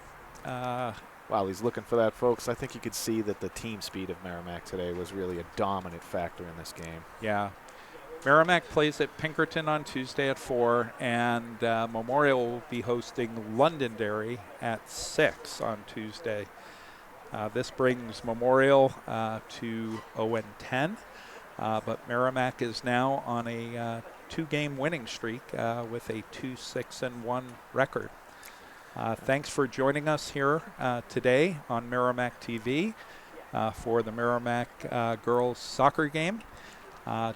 S3: While he's looking for that, folks, I think you could see that the team speed of Merrimack today was really a dominant factor in this game.
S2: Yeah. Merrimack plays at Pinkerton on Tuesday at 4, and Memorial will be hosting Londonderry at 6 on Tuesday. This brings Memorial to 0-10, but Merrimack is now on a 2-game winning streak with a 2-6-1 record. Thanks for joining us here today on Merrimack TV for the Merrimack girls soccer game.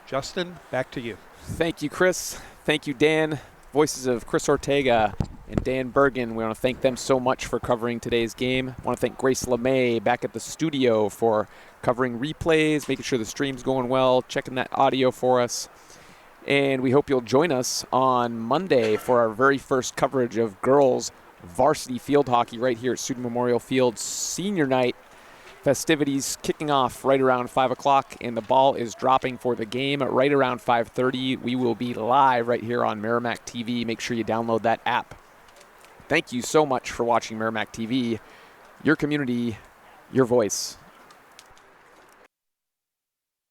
S2: Justin, back to you.
S1: Thank you, Chris. Thank you, Dan. Voices of Chris Ortega and Dan Bergen. We want to thank them so much for covering today's game. I want to thank Grace LeMay back at the studio for covering replays, making sure the stream's going well, checking that audio for us. And we hope you'll join us on Monday for our very first coverage of girls varsity field hockey right here at Student Memorial Field. Senior night festivities kicking off right around 5 o'clock, and the ball is dropping for the game at right around 5:30. We will be live right here on Merrimack TV. Make sure you download that app. Thank you so much for watching Merrimack TV. Your community, your voice.